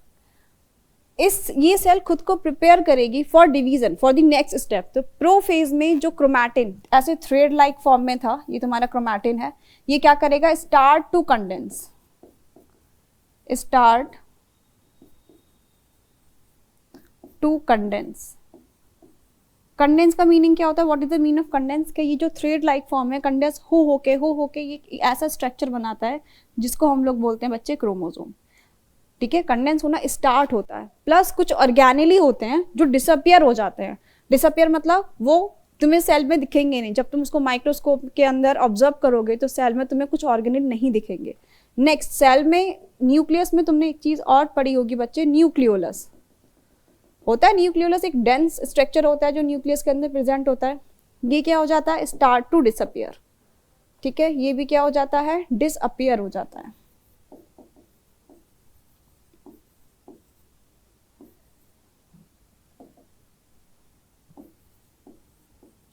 Speaker 1: ये सेल खुद को प्रिपेयर करेगी for division, for the next step. तो प्रोफेज में जो क्रोमैटिन ऐसे थ्रेड लाइक फॉर्म में था, ये तुम्हारा क्रोमैटिन है, ये क्या करेगा, start to condense, start to condense. Condense का मीनिंग क्या होता है, what is the meaning of condense, कि ये जो थ्रेड लाइक फॉर्म है, कंडेंस हो होके ये ऐसा स्ट्रक्चर बनाता है जिसको हम लोग बोलते हैं बच्चे क्रोमोसोम, ठीक है। कंडेंस होना स्टार्ट होता है। प्लस कुछ ऑर्गेनेली होते हैं जो डिसअपियर हो जाते हैं। डिसअपियर मतलब वो तुम्हें सेल में दिखेंगे नहीं, जब तुम उसको माइक्रोस्कोप के अंदर ऑब्जर्व करोगे तो सेल में तुम्हें कुछ ऑर्गेनेल नहीं दिखेंगे। नेक्स्ट, सेल में न्यूक्लियस में तुमने एक चीज और पढ़ी होगी बच्चे, न्यूक्लियोलस। होता है न्यूक्लियोलस एक डेंस स्ट्रक्चर होता है जो न्यूक्लियस के अंदर प्रेजेंट होता है। ये क्या हो जाता है, स्टार्ट टू डिसअपियर। ठीक है, ये भी क्या हो जाता है, डिसअपियर हो जाता है।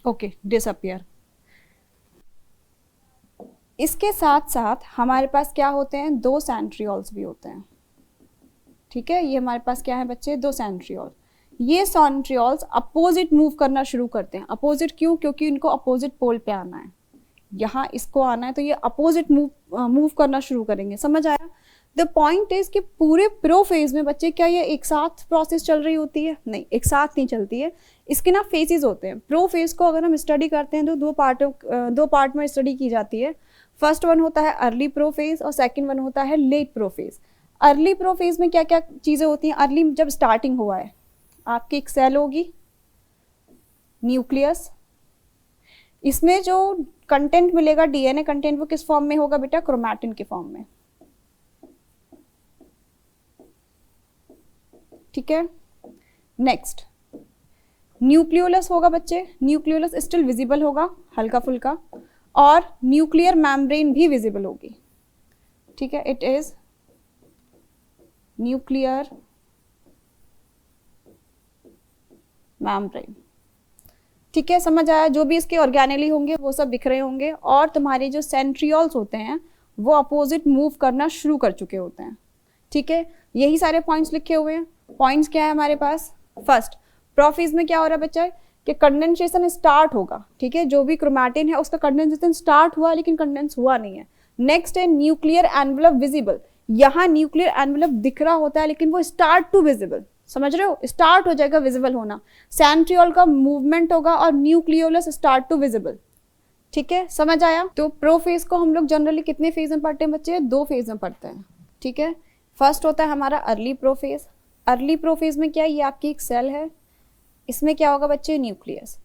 Speaker 1: Okay, disappear. इसके साथ साथ हमारे पास क्या होते हैं, दो सेंट्रियोल्स भी होते हैं। ठीक है, ये हमारे पास क्या है बच्चे, दो सेंट्रियोल। ये सेंट्रियोल्स अपोजिट मूव करना शुरू करते हैं। अपोजिट क्यों, क्योंकि इनको अपोजिट पोल पे आना है, यहाँ इसको आना है, तो ये अपोजिट मूव करना शुरू करेंगे। समझ आया? द पॉइंट इज कि पूरे प्रो फेज में बच्चे क्या ये एक साथ प्रोसेस चल रही होती है? नहीं, एक साथ नहीं चलती है। इसके ना फेजेस होते हैं। प्रो फेज को अगर हम स्टडी करते हैं तो दो पार्ट में स्टडी की जाती है। फर्स्ट वन होता है अर्ली प्रो फेज और सेकंड वन होता है late prophase. Early prophase में क्या क्या चीजें होती हैं? अर्ली जब स्टार्टिंग हुआ है, आपकी एक सेल होगी, न्यूक्लियस। इसमें जो कंटेंट मिलेगा डीएनए कंटेंट, वो किस फॉर्म में होगा बेटा? क्रोमैटिन के फॉर्म में। ठीक है, नेक्स्ट न्यूक्लियोलस होगा बच्चे। न्यूक्लियोलस स्टिल विजिबल होगा हल्का फुल्का, और न्यूक्लियर मेम्ब्रेन भी विजिबल होगी। ठीक है, इट इज न्यूक्लियर मेम्ब्रेन। ठीक है, समझ आया? जो भी इसके ऑर्गेनेली होंगे वो सब दिख रहे होंगे, और तुम्हारे जो सेंट्रियोल्स होते हैं वो अपोजिट मूव करना शुरू कर चुके होते हैं। ठीक है, यही सारे पॉइंट्स लिखे हुए हैं। पॉइंट्स क्या है हमारे पास? फर्स्ट, प्रोफेज में क्या हो रहा है बच्चा कि कंडेंसेशन स्टार्ट होगा। ठीक है, जो भी क्रोमैटिन है उसका कंडेंसेशन स्टार्ट हुआ लेकिन कंडेंस हुआ नहीं है। नेक्स्ट है न्यूक्लियर एनवेलप विजिबल। यहाँ न्यूक्लियर एनवेलप दिख रहा होता है लेकिन वो स्टार्ट टू विजिबल, समझ रहे हो? स्टार्ट हो जाएगा विजिबल होना, सेंट्रियोल का मूवमेंट होगा और न्यूक्लियोलस स्टार्ट टू विजिबल। ठीक है, समझ आया? तो प्रो फेज को हम लोग जनरली कितने फेज में पढ़ते हैं बच्चे? दो फेज में पढ़ते हैं। ठीक है, फर्स्ट होता है हमारा early prophase. Early prophase में क्या है, ये आपकी एक सेल है, इसमें क्या होगा बच्चे? न्यूक्लियस।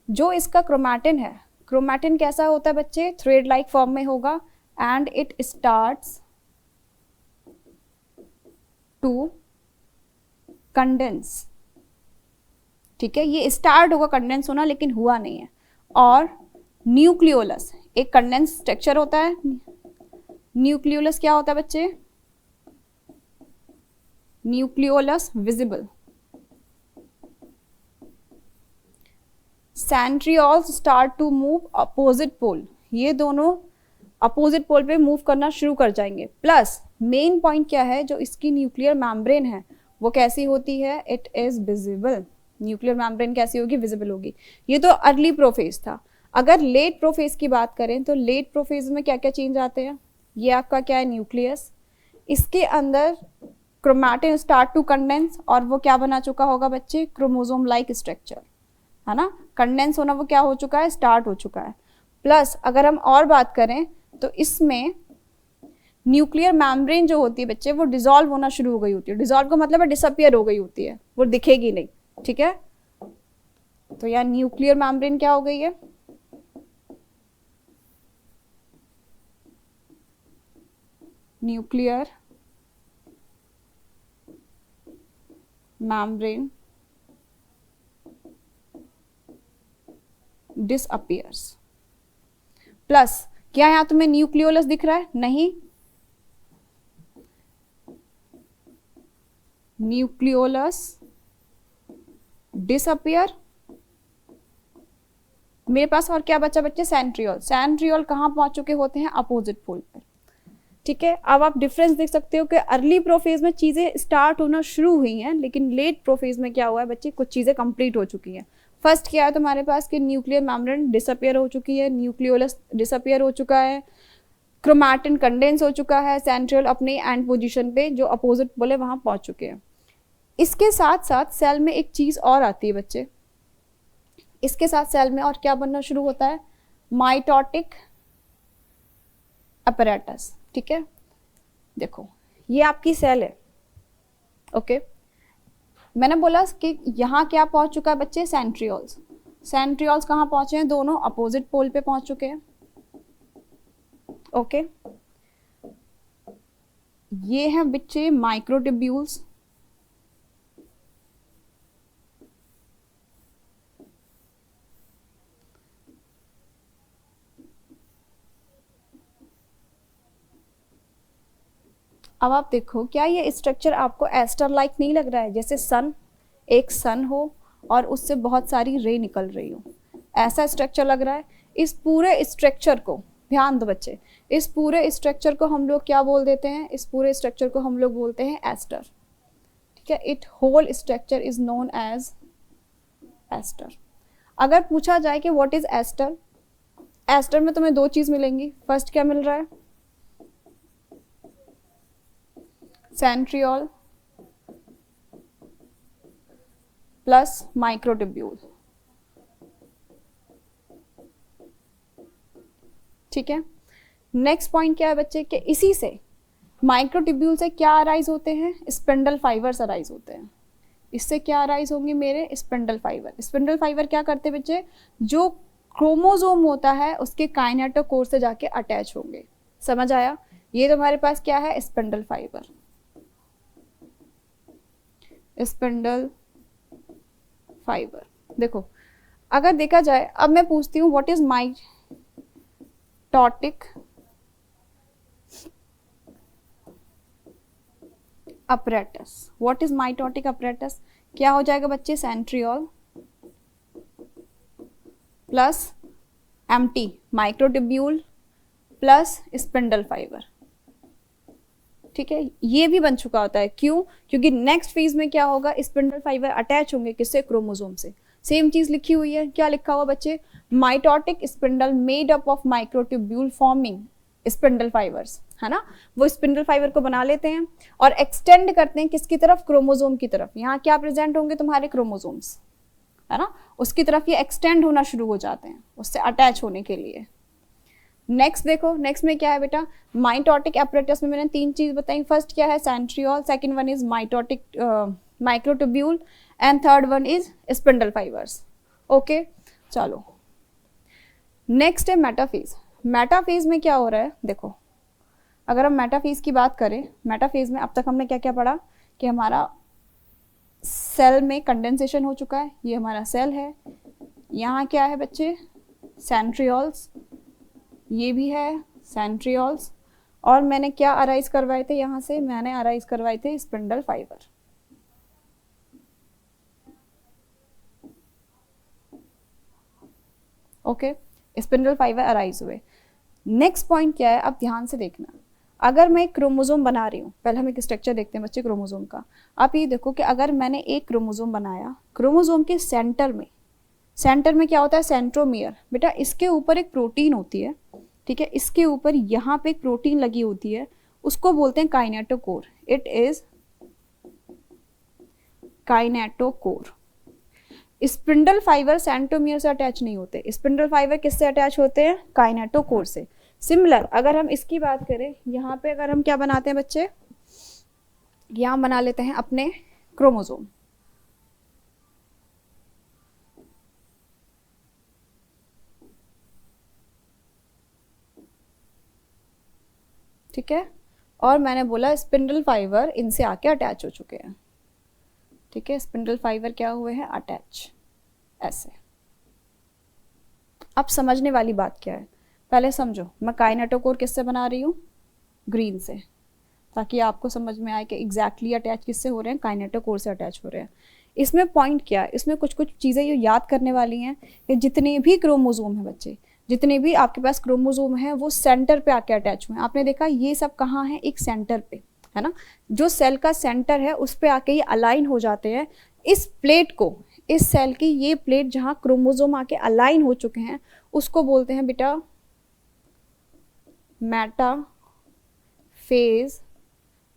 Speaker 1: जो इसका क्रोमैटिन है, क्रोमैटिन कैसा होता है बच्चे? थ्रेड लाइक फॉर्म में होगा, and it starts to condense. ठीक है, ये स्टार्ट होगा कंडेंस होना लेकिन हुआ नहीं है। और न्यूक्लियोलस एक कंडेंस स्ट्रक्चर होता है। न्यूक्लियोलस क्या होता है बच्चे? Nucleolus visible. Centrioles start to move opposite pole. ये दोनों अपोजिट पोल पे मूव करना शुरू कर जाएंगे। प्लस मेन पॉइंट क्या है, जो इसकी न्यूक्लियर मेम्ब्रेन है वो कैसी होती है? It is visible. Nuclear membrane कैसी होगी? विजिबल होगी। ये तो अर्ली प्रोफेज था। अगर लेट प्रोफेज की बात करें तो लेट प्रोफेज में क्या क्या चेंज आते हैं? ये आपका क्या है? न्यूक्लियस। इसके अंदर क्रोमैटिन स्टार्ट टू कंडेंस, और वो क्या बना चुका होगा बच्चे? क्रोमोसोम लाइक स्ट्रक्चर, है ना? कंडेंस होना वो क्या हो चुका है? स्टार्ट हो चुका है। प्लस अगर हम और बात करें तो इसमें न्यूक्लियर मेम्ब्रेन जो होती है बच्चे, वो डिसॉल्व होना शुरू हो गई होती है। डिसॉल्व का मतलब है डिसअपियर हो गई होती है, वो दिखेगी नहीं। ठीक है, तो यार न्यूक्लियर मेम्ब्रेन क्या हो गई है? Nuclear membrane disappears. प्लस क्या यहां तुम्हें न्यूक्लियोलस दिख रहा है? नहीं, न्यूक्लियोलस डिसअपियर। मेरे पास और क्या बचा बच्चे? सेंट्रियोल। सेंट्रियोल कहाँ पहुंच चुके होते हैं? अपोजिट पोल पर। ठीक है, अब आप डिफरेंस देख सकते हो कि अर्ली प्रोफेज में चीजें स्टार्ट होना शुरू हुई हैं, लेकिन लेट प्रोफेज में क्या हुआ है बच्चे? कुछ चीजें कंप्लीट हो चुकी हैं। फर्स्ट क्या है तुम्हारे पास कि न्यूक्लियर मेम्ब्रेन डिसअपियर हो चुकी है, न्यूक्लियोलस डिसअपियर हो चुका है, क्रोमैटिन कंडेंस हो चुका है, सेंट्रियोल अपने एंड पोजीशन पे जो अपोजिट पोल है वहां पहुंच चुके हैं। इसके साथ साथ सेल में एक चीज और आती है बच्चे, इसके साथ सेल में और क्या बनना शुरू होता है? Mitotic apparatus. ठीक है, देखो ये आपकी सेल है। ओके, मैंने बोला कि यहाँ क्या पहुंच चुका है बच्चे? सेंट्रियोल्स। सेंट्रियोल्स कहाँ पहुंचे हैं? दोनों अपोजिट पोल पे पहुंच चुके हैं। ओके, ये हैं बच्चे माइक्रोट्यूब्यूल्स। अब आप देखो, क्या ये स्ट्रक्चर आपको एस्टर लाइक नहीं लग रहा है? जैसे सन, एक सन हो और उससे बहुत सारी रे निकल रही हो, ऐसा स्ट्रक्चर लग रहा है। इस पूरे स्ट्रक्चर को, ध्यान दो बच्चे, इस पूरे स्ट्रक्चर को हम लोग क्या बोल देते हैं? इस पूरे स्ट्रक्चर को हम लोग बोलते हैं एस्टर। ठीक है, it whole structure is known as aster. अगर पूछा जाए कि व्हाट इज एस्टर, एस्टर में तुम्हें दो चीज मिलेंगी। फर्स्ट क्या मिल रहा है? Centriole plus microtubule. ठीक है, नेक्स्ट पॉइंट क्या है बच्चे कि इसी से, माइक्रोट्यूब्यूल से क्या अराइज होते हैं? स्पिंडल फाइबर्स अराइज होते हैं। इससे क्या अराइज होंगे मेरे? Spindle fibre. स्पिंडल फाइबर क्या करते हैं बच्चे? जो क्रोमोसोम होता है उसके काइनेटोकोर से जाके अटैच होंगे। समझ आया? ये तुम्हारे पास क्या है? Spindle fibre, spindle fibre. देखो, अगर देखा जाए, अब मैं पूछती हूँ what is mitotic apparatus. What is mitotic apparatus? क्या हो जाएगा बच्चे? Centriole plus empty microtubule plus spindle fibre. ठीक है, ये भी बन चुका होता है। क्यों? क्योंकि नेक्स्ट फेज में क्या होगा? स्पिंडल फाइबर अटैच होंगे किससे? क्रोमोसोम से। सेम चीज लिखी हुई है, क्या लिखा हुआ बच्चे? Mitotic spindle made up of microtubule forming spindle fibres, है ना। वो स्पिंडल फाइबर को बना लेते हैं और एक्सटेंड करते हैं किसकी तरफ? क्रोमोसोम की तरफ। यहाँ क्या प्रेजेंट होंगे? तुम्हारे क्रोमोसोम्स, है ना, उसकी तरफ ये एक्सटेंड होना शुरू हो जाते हैं उससे अटैच होने के लिए। नेक्स्ट देखो, नेक्स्ट में क्या है बेटा? माइटोटिक एपरेटस में मैंने तीन चीज बताई। फर्स्ट क्या है? Centriole, second one is mitotic microtubule and third one is spindle fibres. Okay, चलो नेक्स्ट है मेटाफेज। मेटाफेज में क्या हो रहा है? देखो, अगर हम मेटाफेज की बात करें, मेटाफेज में अब तक हमने क्या क्या पढ़ा कि हमारा सेल में कंडेंसेशन हो चुका है। ये हमारा सेल है, यहाँ क्या है बच्चे? सेंट्रियोल्स, ये भी है सेंट्रियोल्स, और मैंने क्या अराइज करवाए थे यहाँ से? मैंने अराइज करवाए थे spindle fibre. Okay, spindle fibre arise हुए। नेक्स्ट पॉइंट क्या है? अब ध्यान से देखना, अगर मैं एक क्रोमोसोम बना रही हूँ, पहले हम एक स्ट्रक्चर देखते हैं बच्चे क्रोमोसोम का। आप ये देखो कि अगर मैंने एक क्रोमोसोम बनाया, क्रोमोसोम के सेंटर में क्या होता है? सेंट्रोमियर। बेटा इसके ऊपर एक प्रोटीन होती है, ठीक है, इसके ऊपर यहाँ पे एक प्रोटीन लगी होती है, उसको बोलते हैं kinetochore. It is kinetochore. Spindle fibre centromere से अटैच नहीं होते, स्पिंडल फाइबर किससे अटैच होते हैं? काइनेटोकोर से। सिमिलर अगर हम इसकी बात करें, यहाँ पे अगर हम क्या बनाते हैं बच्चे? यहाँ बना लेते हैं अपने क्रोमोसोम। ठीक है, और मैंने बोला स्पिंडल फाइबर इनसे आके अटैच हो चुके हैं। ठीक है, स्पिंडल फाइबर क्या हुए हैं? अटैच, ऐसे। अब समझने वाली बात क्या है, पहले समझो। मैं काइनेटोकोर किससे बना रही हूँ? ग्रीन से, ताकि आपको समझ में आए कि एग्जैक्टली अटैच किससे हो रहे हैं? काइनेटोकोर से अटैच हो रहे हैं। इसमें पॉइंट क्या है? इसमें कुछ कुछ चीज़ें ये याद करने वाली हैं कि जितने भी क्रोमोसोम हैं बच्चे, जितने भी आपके पास क्रोमोसोम हैं, वो सेंटर पे आके अटैच हुए हैं। आपने देखा ये सब कहाँ है? एक सेंटर पे, है ना। जो सेल का सेंटर है उस पे आके ये अलाइन हो जाते हैं। इस प्लेट को, इस सेल की ये प्लेट जहाँ क्रोमोसोम आके अलाइन हो चुके हैं, उसको बोलते हैं बेटा मेटाफेज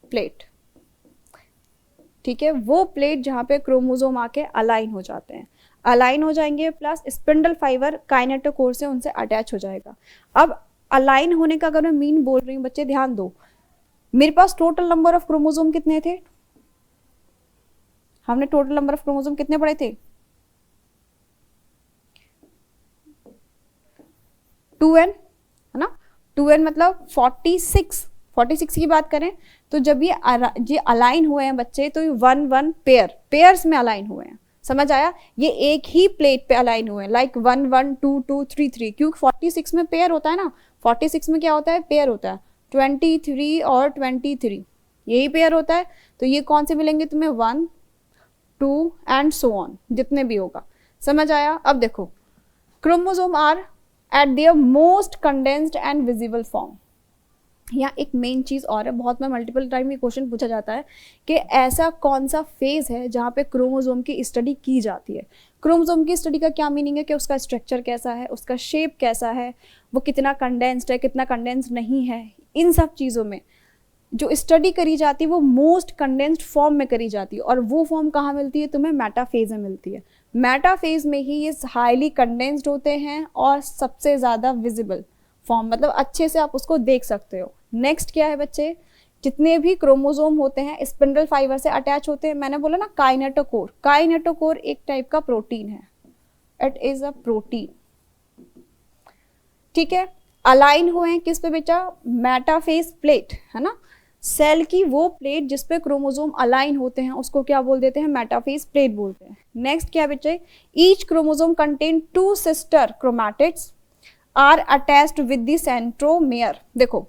Speaker 1: प्लेट। ठीक है, वो प्लेट जहाँ पे क्रोमोसोम आके अलाइन हो जाते हैं, अलाइन हो जाएंगे, प्लस स्पिंडल फाइबर काइनेटोकोर से उनसे अटैच हो जाएगा। अब अलाइन होने का अगर मैं मीन बोल रही हूँ बच्चे, ध्यान दो, मेरे पास टोटल नंबर ऑफ क्रोमोसोम कितने थे? हमने टोटल नंबर ऑफ क्रोमोसोम कितने पढ़े थे? 2n, है ना। 2n मतलब 46 की बात करें तो जब ये अलाइन हुए हैं बच्चे, तो ये 1 पेयर्स में अलाइन हुए हैं। समझ आया? ये एक ही प्लेट पे अलाइन हुए हैं, लाइक 1 1 2 2 3 3, क्योंकि 46 में पेयर होता है ना। 46 में क्या होता है? पेयर होता है। 23 और 23, यही पेयर होता है। तो ये कौन से मिलेंगे तुम्हें, 1 2 एंड सो ऑन, जितने भी होगा। समझ आया। अब देखो, chromosome are at their most condensed and visible form. यहाँ एक मेन चीज़ और है, बहुत में मल्टीपल टाइम ये क्वेश्चन पूछा जाता है कि ऐसा कौन सा फेज है जहाँ पे क्रोमोसोम की स्टडी की जाती है। क्रोमोसोम की स्टडी का क्या मीनिंग है कि उसका स्ट्रक्चर कैसा है, उसका शेप कैसा है, वो कितना कंडेंस्ड है, कितना कंडेंस्ड नहीं है। इन सब चीज़ों में जो स्टडी करी जाती है वो मोस्ट कंडेंस्ड फॉर्म में करी जाती है, और वो फॉर्म कहाँ मिलती है तुम्हें, मेटाफेज में मिलती है। मेटाफेज में ही ये हाईली कंडेंस्ड होते हैं और सबसे ज़्यादा विजिबल फॉर्म, मतलब अच्छे से आप उसको देख सकते हो। नेक्स्ट क्या है बच्चे, जितने भी क्रोमोसोम होते हैं स्पिंडल फाइबर से अटैच होते हैं। मैंने बोला ना काइनेटोकोर, काइनेटोकोर एक टाइप का प्रोटीन है, इट इज अ प्रोटीन, ठीक है। अलाइन हुए हैं किस पे बेटा, मेटाफेज प्लेट, है ना। सेल की वो प्लेट जिसपे क्रोमोसोम अलाइन होते हैं उसको क्या बोल देते हैं, मेटाफेज प्लेट बोलते हैं। नेक्स्ट क्या बच्चे, each chromosome contain 2 sister chromatids are attached with the centromere. देखो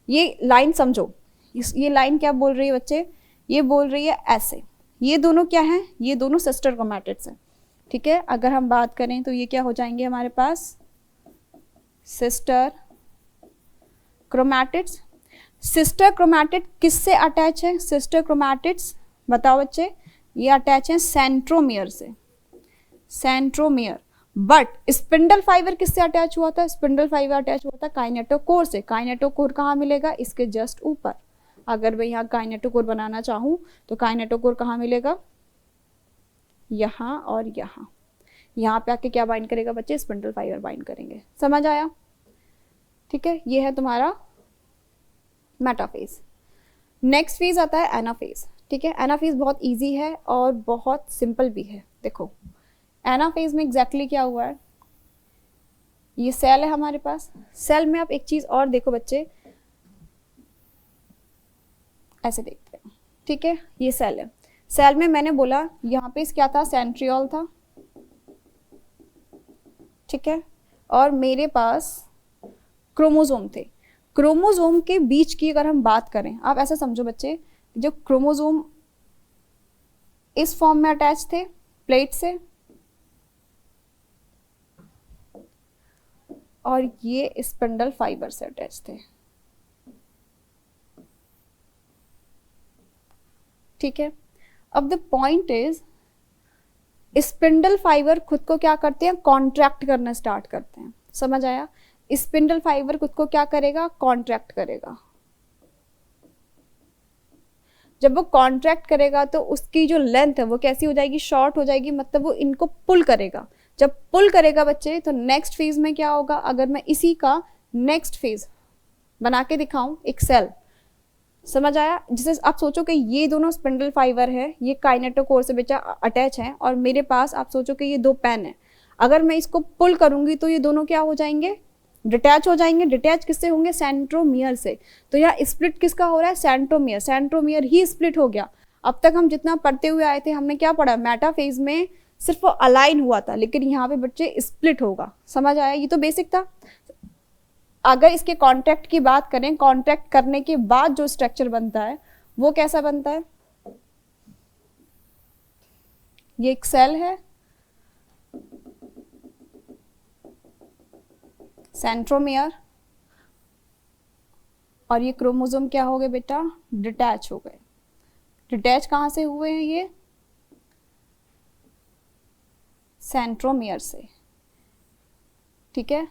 Speaker 1: ये लाइन समझो, ये लाइन क्या बोल रही है बच्चे, ये बोल रही है ऐसे, ये दोनों क्या है, ये दोनों सिस्टर क्रोमैटिड्स हैं, ठीक है। अगर हम बात करें तो ये क्या हो जाएंगे हमारे पास, सिस्टर क्रोमैटिड्स। सिस्टर क्रोमैटिड किससे अटैच है, सिस्टर क्रोमैटिड्स बताओ बच्चे, ये अटैच है सेंट्रोमियर से, सेंट्रोमियर। बट स्पिंडल फाइबर किससे अटैच हुआ था, स्पिंडल फाइबर अटैच हुआ था काइनेटोकोर से। काइनेटोकोर कहाँ मिलेगा, इसके जस्ट ऊपर। अगर मैं यहाँ काइनेटोकोर बनाना चाहूँ तो काइनेटोकोर कहाँ मिलेगा, यहाँ और यहाँ। यहाँ पे आके क्या बाइंड करेगा बच्चे, स्पिंडल फाइबर बाइंड करेंगे। समझ आया, ठीक है। ये है तुम्हारा मेटाफेज। नेक्स्ट फेज आता है एनाफेज, ठीक है। एनाफेज बहुत इजी है और बहुत सिंपल भी है। देखो एनाफेज में एग्जैक्टली क्या हुआ है, ये सेल है हमारे पास। सेल में आप एक चीज और देखो बच्चे, ऐसे देखते हैं, ठीक है। ये सेल है, सेल में मैंने बोला यहाँ पे क्या था, सेंट्रियोल था, ठीक है। और मेरे पास क्रोमोसोम थे। क्रोमोसोम के बीच की अगर हम बात करें, आप ऐसा समझो बच्चे, जो क्रोमोसोम इस फॉर्म में अटैच थे प्लेट से, और ये स्पिंडल फाइबर से अटैच थे, ठीक है। अब the point is, spindle fibre खुद को क्या करते हैं, कॉन्ट्रैक्ट करना स्टार्ट करते हैं। समझ आया, स्पिंडल फाइबर खुद को क्या करेगा, कॉन्ट्रैक्ट करेगा। जब वो कॉन्ट्रैक्ट करेगा तो उसकी जो लेंथ है वो कैसी हो जाएगी, शॉर्ट हो जाएगी, मतलब वो इनको पुल करेगा। जब पुल करेगा बच्चे तो नेक्स्ट फेज में क्या होगा, अगर मैं इसी का नेक्स्ट फेज बना के दिखाऊं, एक सेल, समझ आया। जिसे आप सोचो कि ये दोनों स्पिंडल फाइबर है, ये काइनेटोकोर से बेचा अटैच है, और मेरे पास आप सोचो कि ये 2 पेन है। अगर मैं इसको पुल करूंगी तो ये दोनों क्या हो जाएंगे, डिटैच हो जाएंगे। डिटैच किससे होंगे, सेंट्रोमियर से। तो यहाँ स्प्लिट किसका हो रहा है, सेंट्रोमियर, सेंट्रोमियर ही स्प्लिट हो गया। अब तक हम जितना पढ़ते हुए आए थे हमने क्या पढ़ा, मेटाफेज में सिर्फ अलाइन हुआ था, लेकिन यहाँ पे बच्चे स्प्लिट होगा। समझ आया, ये तो बेसिक था। अगर इसके कॉन्ट्रैक्ट की बात करें, कॉन्ट्रैक्ट करने के बाद जो स्ट्रक्चर बनता है वो कैसा बनता है, ये एक सेल है, सेंट्रोमियर, और ये क्रोमोसोम क्या हो गए बेटा, डिटैच हो गए। डिटैच कहाँ से हुए हैं, ये सेंट्रोमियर से, ठीक है।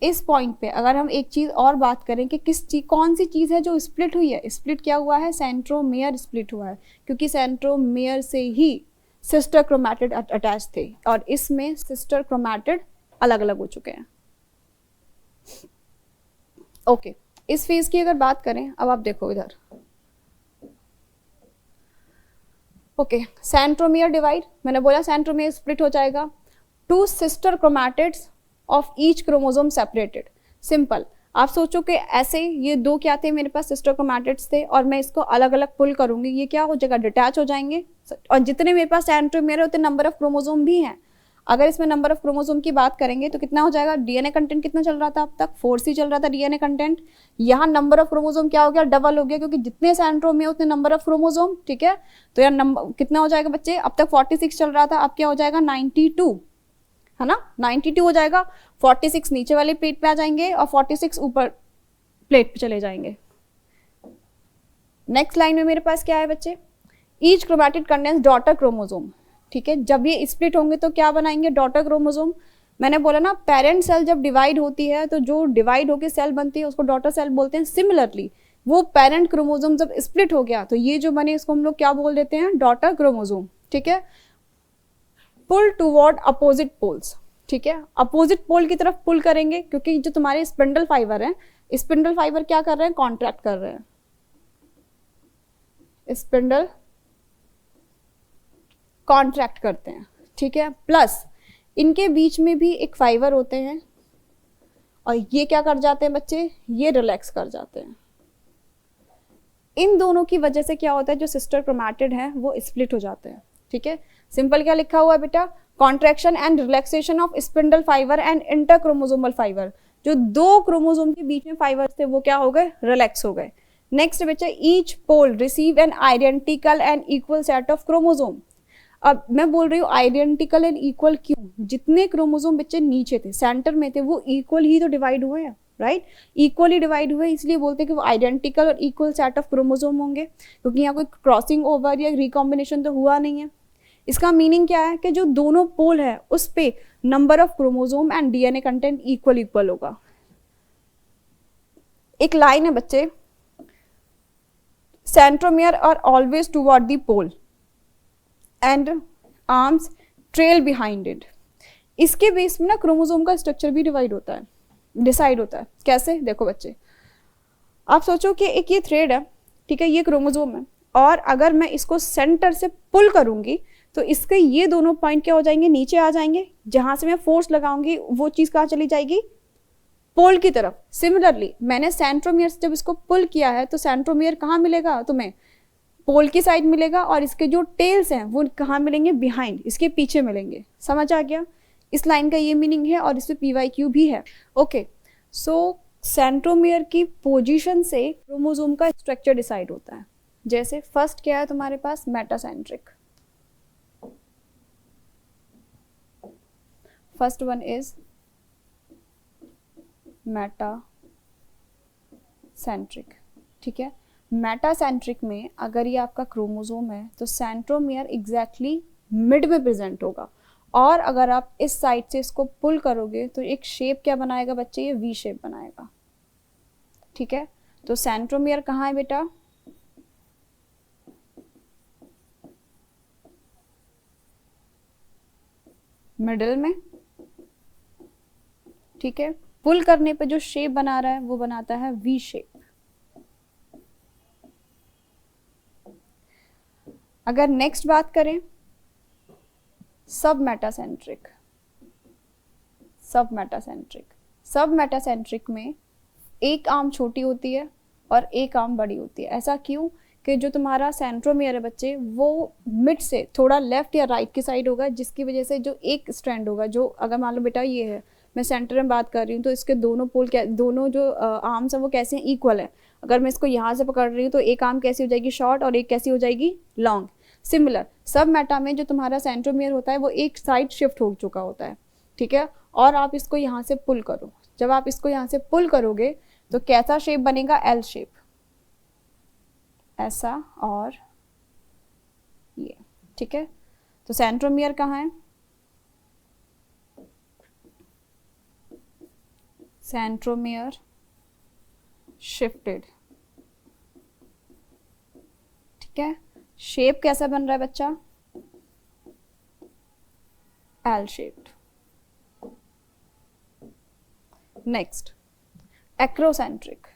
Speaker 1: इस पॉइंट पे अगर हम एक चीज और बात करें कि कौन सी चीज है जो स्प्लिट हुई है, स्प्लिट क्या हुआ है, सेंट्रोमियर स्प्लिट हुआ है, क्योंकि सेंट्रोमियर से ही सिस्टर क्रोमैटिड अटैच थे, और इसमें सिस्टर क्रोमैटिड अलग अलग हो चुके हैं। ओके, इस फेज की अगर बात करें, अब आप देखो इधर, ओके, सेंट्रोमियर डिवाइड, मैंने बोला सेंट्रोमियर स्प्लिट हो जाएगा। 2 sister chromatids of each chromosome separated. Simple, आप सोचो कि ऐसे ये 2 क्या थे मेरे पास, सिस्टर क्रोमैटिड्स थे, और मैं इसको अलग अलग पुल करूंगी, ये क्या हो जाएगा, डिटैच हो जाएंगे। और जितने मेरे पास सेंट्रोमियर है उतने नंबर ऑफ क्रोमोसोम भी हैं। अगर इसमें नंबर ऑफ क्रोमोसोम की बात करेंगे तो कितना हो जाएगा, डीएनए कंटेंट कितना चल रहा था अब तक, 4C चल रहा था डीएनए कंटेंट। यहाँ नंबर ऑफ क्रोमोसोम क्या हो गया, डबल हो गया, क्योंकि जितने सेंट्रोम है उतने नंबर ऑफ क्रोमोसोम, ठीक है। तो यार नंबर कितना हो जाएगा बच्चे, अब तक 46 चल रहा था, अब क्या हो जाएगा 92, है ना, 92 हो जाएगा। 46 नीचे वाले प्लेट पे आ जाएंगे और 46 ऊपर प्लेट पे चले जाएंगे। नेक्स्ट लाइन में मेरे पास क्या है बच्चे, each chromatid contains daughter chromosome, ठीक है। जब ये स्प्लिट होंगे तो क्या बनाएंगे, डॉटर क्रोमोसोम। मैंने बोला ना पेरेंट सेल जब डिवाइड होती है तो जो डिवाइड होकर सेल बनती है उसको डॉटर सेल बोलते हैं। सिमिलरली वो पेरेंट क्रोमोसोम जब स्प्लिट हो गया तो ये जो बने इसको हम लोग क्या बोल देते हैं, डॉटर क्रोमोसोम, ठीक है। पुल टूवर्ड अपोजिट पोल्स, ठीक है, अपोजिट पोल की तरफ पुल करेंगे, क्योंकि जो तुम्हारे स्पिंडल फाइबर हैं, स्पिंडल फाइबर क्या कर रहे हैं, कॉन्ट्रैक्ट कर रहे हैं, स्पिंडल कॉन्ट्रैक्ट करते हैं, ठीक है। प्लस इनके बीच में भी एक फाइबर होते हैं और ये क्या कर जाते हैं बच्चे, ये रिलैक्स कर जाते हैं। इन दोनों की वजह से क्या होता है, जो सिस्टर क्रोमैटिड है वो स्प्लिट हो जाते हैं, ठीक है। सिंपल क्या लिखा हुआ है बेटा, contraction and relaxation of spindle fibre and inter chromosomal fibre. जो दो क्रोमोसोम के बीच में फाइबर थे वो क्या हो गए, रिलैक्स हो गए। नेक्स्ट बच्चा, each pole receive an identical and equal set of chromosome. अब मैं बोल रही हूँ आइडेंटिकल एंड इक्वल क्यों, जितने क्रोमोसोम बच्चे नीचे थे सेंटर में थे वो इक्वल ही तो डिवाइड हुए हैं, राइट, इक्वली डिवाइड हुए, इसलिए बोलते हैं कि वो आइडेंटिकल और इक्वल सेट ऑफ क्रोमोसोम होंगे, क्योंकि यहाँ कोई क्रॉसिंग ओवर या रिकॉम्बिनेशन तो हुआ नहीं है। इसका मीनिंग क्या है कि जो दोनों पोल है उस पे number of chromosome and DNA content equal होगा। एक लाइन है बच्चे, centromere are always toward the pole and arms trail behind it. इसके बेस में ना क्रोमोसोम का स्ट्रक्चर भी डिसाइड होता है। कैसे, देखो बच्चे, आप सोचो कि एक ये थ्रेड है, ठीक है, ये क्रोमोसोम है, और अगर मैं इसको सेंटर से पुल करूंगी तो इसके ये दोनों पॉइंट क्या हो जाएंगे, नीचे आ जाएंगे। जहां से मैं फोर्स लगाऊंगी वो चीज कहाँ चली जाएगी, पोल की तरफ। सिमिलरली मैंने सेंट्रोमियर से जब इसको पुल किया है तो सेंट्रोमियर कहाँ मिलेगा तुम्हें, पोल की साइड मिलेगा, और इसके जो टेल्स हैं वो कहाँ मिलेंगे, बिहाइंड, इसके पीछे मिलेंगे। समझ आ गया, इस लाइन का ये मीनिंग है और इस पे PYQ भी है। ओके, सो सेंट्रोमियर की पोजीशन से क्रोमोसोम का स्ट्रक्चर डिसाइड होता है। जैसे फर्स्ट क्या है तुम्हारे पास, metacentric, first one is metacentric, ठीक है। मेटासेंट्रिक में अगर ये आपका क्रोमोसोम है तो सेंट्रोमियर एग्जैक्टली मिड में प्रेजेंट होगा, और अगर आप इस साइड से इसको पुल करोगे तो एक शेप क्या बनाएगा बच्चे, ये V शेप बनाएगा, ठीक है। तो सेंट्रोमियर कहाँ है बेटा, मिडिल में, ठीक है। पुल करने पे जो शेप बना रहा है वो बनाता है V शेप। अगर नेक्स्ट बात करें सब मेटासेंट्रिक, सब मेटासेंट्रिक में एक आर्म छोटी होती है और एक आर्म बड़ी होती है। ऐसा क्यों कि जो तुम्हारा सेंट्रोमियर है बच्चे वो मिड से थोड़ा लेफ्ट या राइट की साइड होगा, जिसकी वजह से जो एक स्ट्रैंड होगा, जो अगर मान लो बेटा ये है, मैं सेंटर में बात कर रही हूँ, तो इसके दोनों पोल दोनों जो आर्म्स हैं वो कैसे हैं, इक्वल है। अगर मैं इसको यहाँ से पकड़ रही हूँ तो एक आर्म कैसी हो जाएगी, शॉर्ट, और एक कैसी हो जाएगी, लॉन्ग। सिमिलर सब मेटा में जो तुम्हारा सेंट्रोमियर होता है वो एक साइड शिफ्ट हो चुका होता है, ठीक है। और आप इसको यहाँ से पुल करो, जब आप इसको यहाँ से पुल करोगे तो कैसा शेप बनेगा, L शेप, ऐसा और ये, ठीक है। तो सेंट्रोमियर कहाँ है, सेंट्रोमियर शिफ्टेड, ठीक है। शेप कैसा बन रहा है बच्चा, L shaped. Next acrocentric.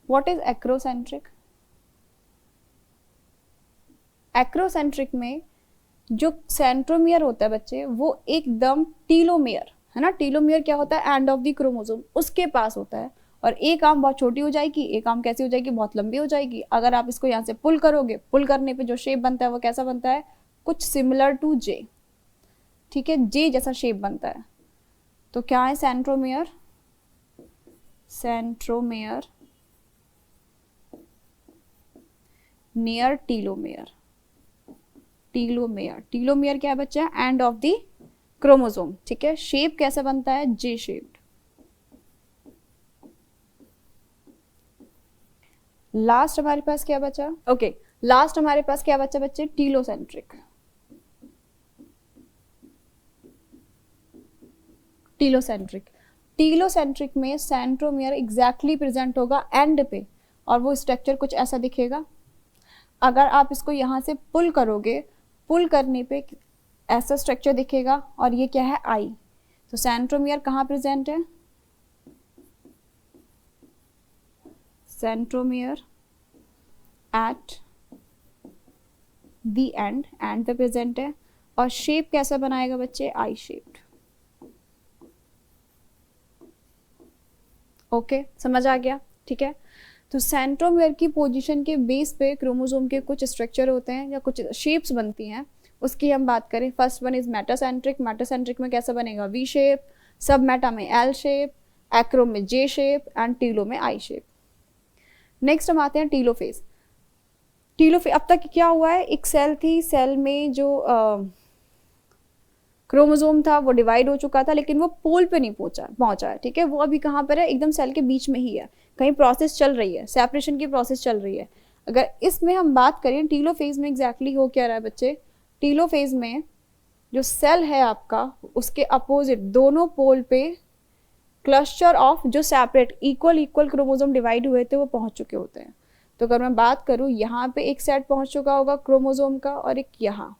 Speaker 1: What is acrocentric, acrocentric में जो सेंट्रोमियर होता है बच्चे वो एकदम टीलोमियर, है ना, टीलोमियर क्या होता है, एंड ऑफ द क्रोमोसोम, उसके पास होता है, और एक आर्म बहुत छोटी हो जाएगी, एक आर्म कैसी हो जाएगी, बहुत लंबी हो जाएगी। अगर आप इसको यहाँ से पुल करोगे, पुल करने पे जो शेप बनता है वो कैसा बनता है, कुछ सिमिलर टू जे, ठीक है, जे जैसा शेप बनता है। तो क्या है centromere, centromere near telomere, telomere, telomere क्या है बच्चा, एंड ऑफ द क्रोमोसोम, ठीक है। शेप कैसा बनता है, जे शेप्ड। लास्ट हमारे पास क्या बचा, ओके, लास्ट हमारे पास क्या बचा बच्चे, टीलोसेंट्रिक, टीलोसेंट्रिक। टीलोसेंट्रिक में सेंट्रोमियर एग्जैक्टली प्रेजेंट होगा एंड पे, और वो स्ट्रक्चर कुछ ऐसा दिखेगा। अगर आप इसको यहाँ से पुल करोगे, पुल करने पे ऐसा स्ट्रक्चर दिखेगा, और ये क्या है, आई। तो सेंट्रोमियर कहाँ प्रेजेंट है, सेंट्रोमियर एट द एंड पे प्रेजेंट है। और शेप कैसा बनाएगा बच्चे, आई शेप्ड। ओके, समझ आ गया, ठीक है। तो सेंट्रोमियर की पोजीशन के बेस पे क्रोमोसोम के कुछ स्ट्रक्चर होते हैं या कुछ शेप्स बनती हैं, उसकी हम बात करें। First one is metacentric, metacentric में कैसा बनेगा, वी शेप, सब मेटा में एल शेप, एक्रो में जे शेप, एंड टीलो में आई शेप। नेक्स्ट हम आते हैं टीलोफेज। टीलोफेज, अब तक क्या हुआ है, एक सेल थी, सेल में जो क्रोमोसोम था वो डिवाइड हो चुका था, लेकिन वो पोल पे नहीं पहुंचा है, ठीक है। वो अभी कहाँ पर है, एकदम सेल के बीच में ही है, कहीं प्रोसेस चल रही है, सेपरेशन की प्रोसेस चल रही है। अगर इसमें हम बात करें टीलोफेज में एग्जैक्टली हो क्या रहा है बच्चे, टीलोफेज में जो सेल है आपका, उसके अपोजिट दोनों पोल पे क्लस्टर ऑफ जो सेपरेट इक्वल क्रोमोसोम डिवाइड हुए थे वो पहुंच चुके होते हैं। तो अगर मैं बात करूं, यहाँ पे एक सेट पहुंच चुका होगा क्रोमोसोम का, और एक यहाँ,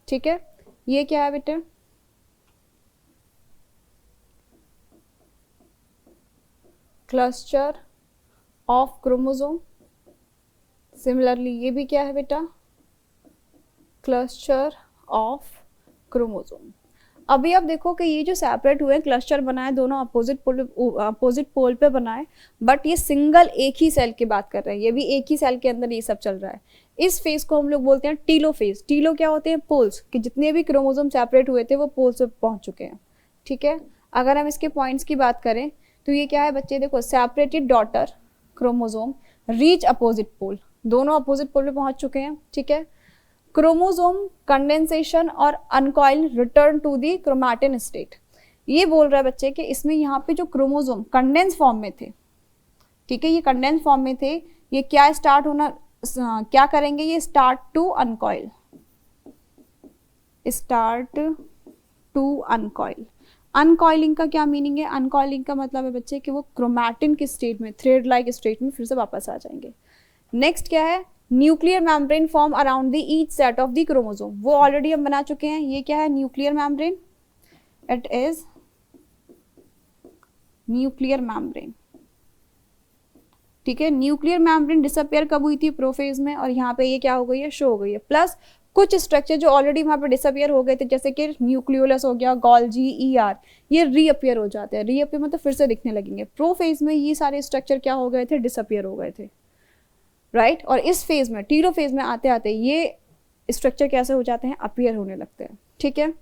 Speaker 1: ठीक है। ये क्या है बेटा, क्लस्टर ऑफ क्रोमोसोम। सिमिलरली ये भी क्या है बेटा, क्लस्टर ऑफ क्रोमोसोम। अभी आप देखो कि ये जो सेपरेट हुए क्लस्टर बनाए, दोनों अपोजिट पोल पे बनाए, बट ये सिंगल एक ही सेल की बात कर रहे हैं, ये भी एक ही सेल के अंदर ये सब चल रहा है। इस फेज को हम लोग बोलते हैं टीलोफेज। टीलो क्या होते हैं, पोल्स, कि जितने भी क्रोमोसोम सेपरेट हुए थे वो पोल्स पे पहुंच चुके हैं, ठीक है। अगर हम इसके पॉइंट्स की बात करें तो ये क्या है बच्चे, देखो, separated daughter chromosome reach opposite pole, दोनों अपोजिट पोल पे पहुंच चुके हैं, ठीक है। क्रोमोसोम कंडेंसेशन और uncoil return to the chromatin state. ये बोल रहा है बच्चे कि इसमें यहाँ पे जो क्रोमोसोम कंडेंस फॉर्म में थे, ठीक है, ये कंडेंस फॉर्म में थे, ये क्या स्टार्ट होना, क्या करेंगे, ये स्टार्ट टू अनकॉइल, स्टार्ट टू अनकॉइल। अनकॉइलिंग का क्या मीनिंग है, अनकॉइलिंग का मतलब है बच्चे कि वो क्रोमैटिन की स्टेट में, थ्रेड लाइक स्टेट में फिर से वापस आ जाएंगे। नेक्स्ट क्या है, nuclear membrane form around the each set of the chromosome, वो ऑलरेडी हम बना चुके हैं। ये क्या है, nuclear membrane, it is nuclear membrane, ठीक है। न्यूक्लियर मेम्ब्रेन डिसअपियर कब हुई थी, प्रोफेज में, और यहाँ पे ये क्या हो गई है, शो हो गई है। प्लस कुछ स्ट्रक्चर जो ऑलरेडी वहां पे डिसअपियर हो गए थे, जैसे कि न्यूक्लियोलस हो गया, गोल्जी, ईआर, ये रीअपियर हो जाते हैं। रीअपियर मतलब फिर से दिखने लगेंगे। प्रोफेज में ये सारे स्ट्रक्चर क्या हो गए थे, डिसअपियर हो गए थे, राइट। और इस फेज में, टीलो फेज में आते आते ये स्ट्रक्चर कैसे हो जाते हैं, अपीयर होने लगते हैं, ठीक है।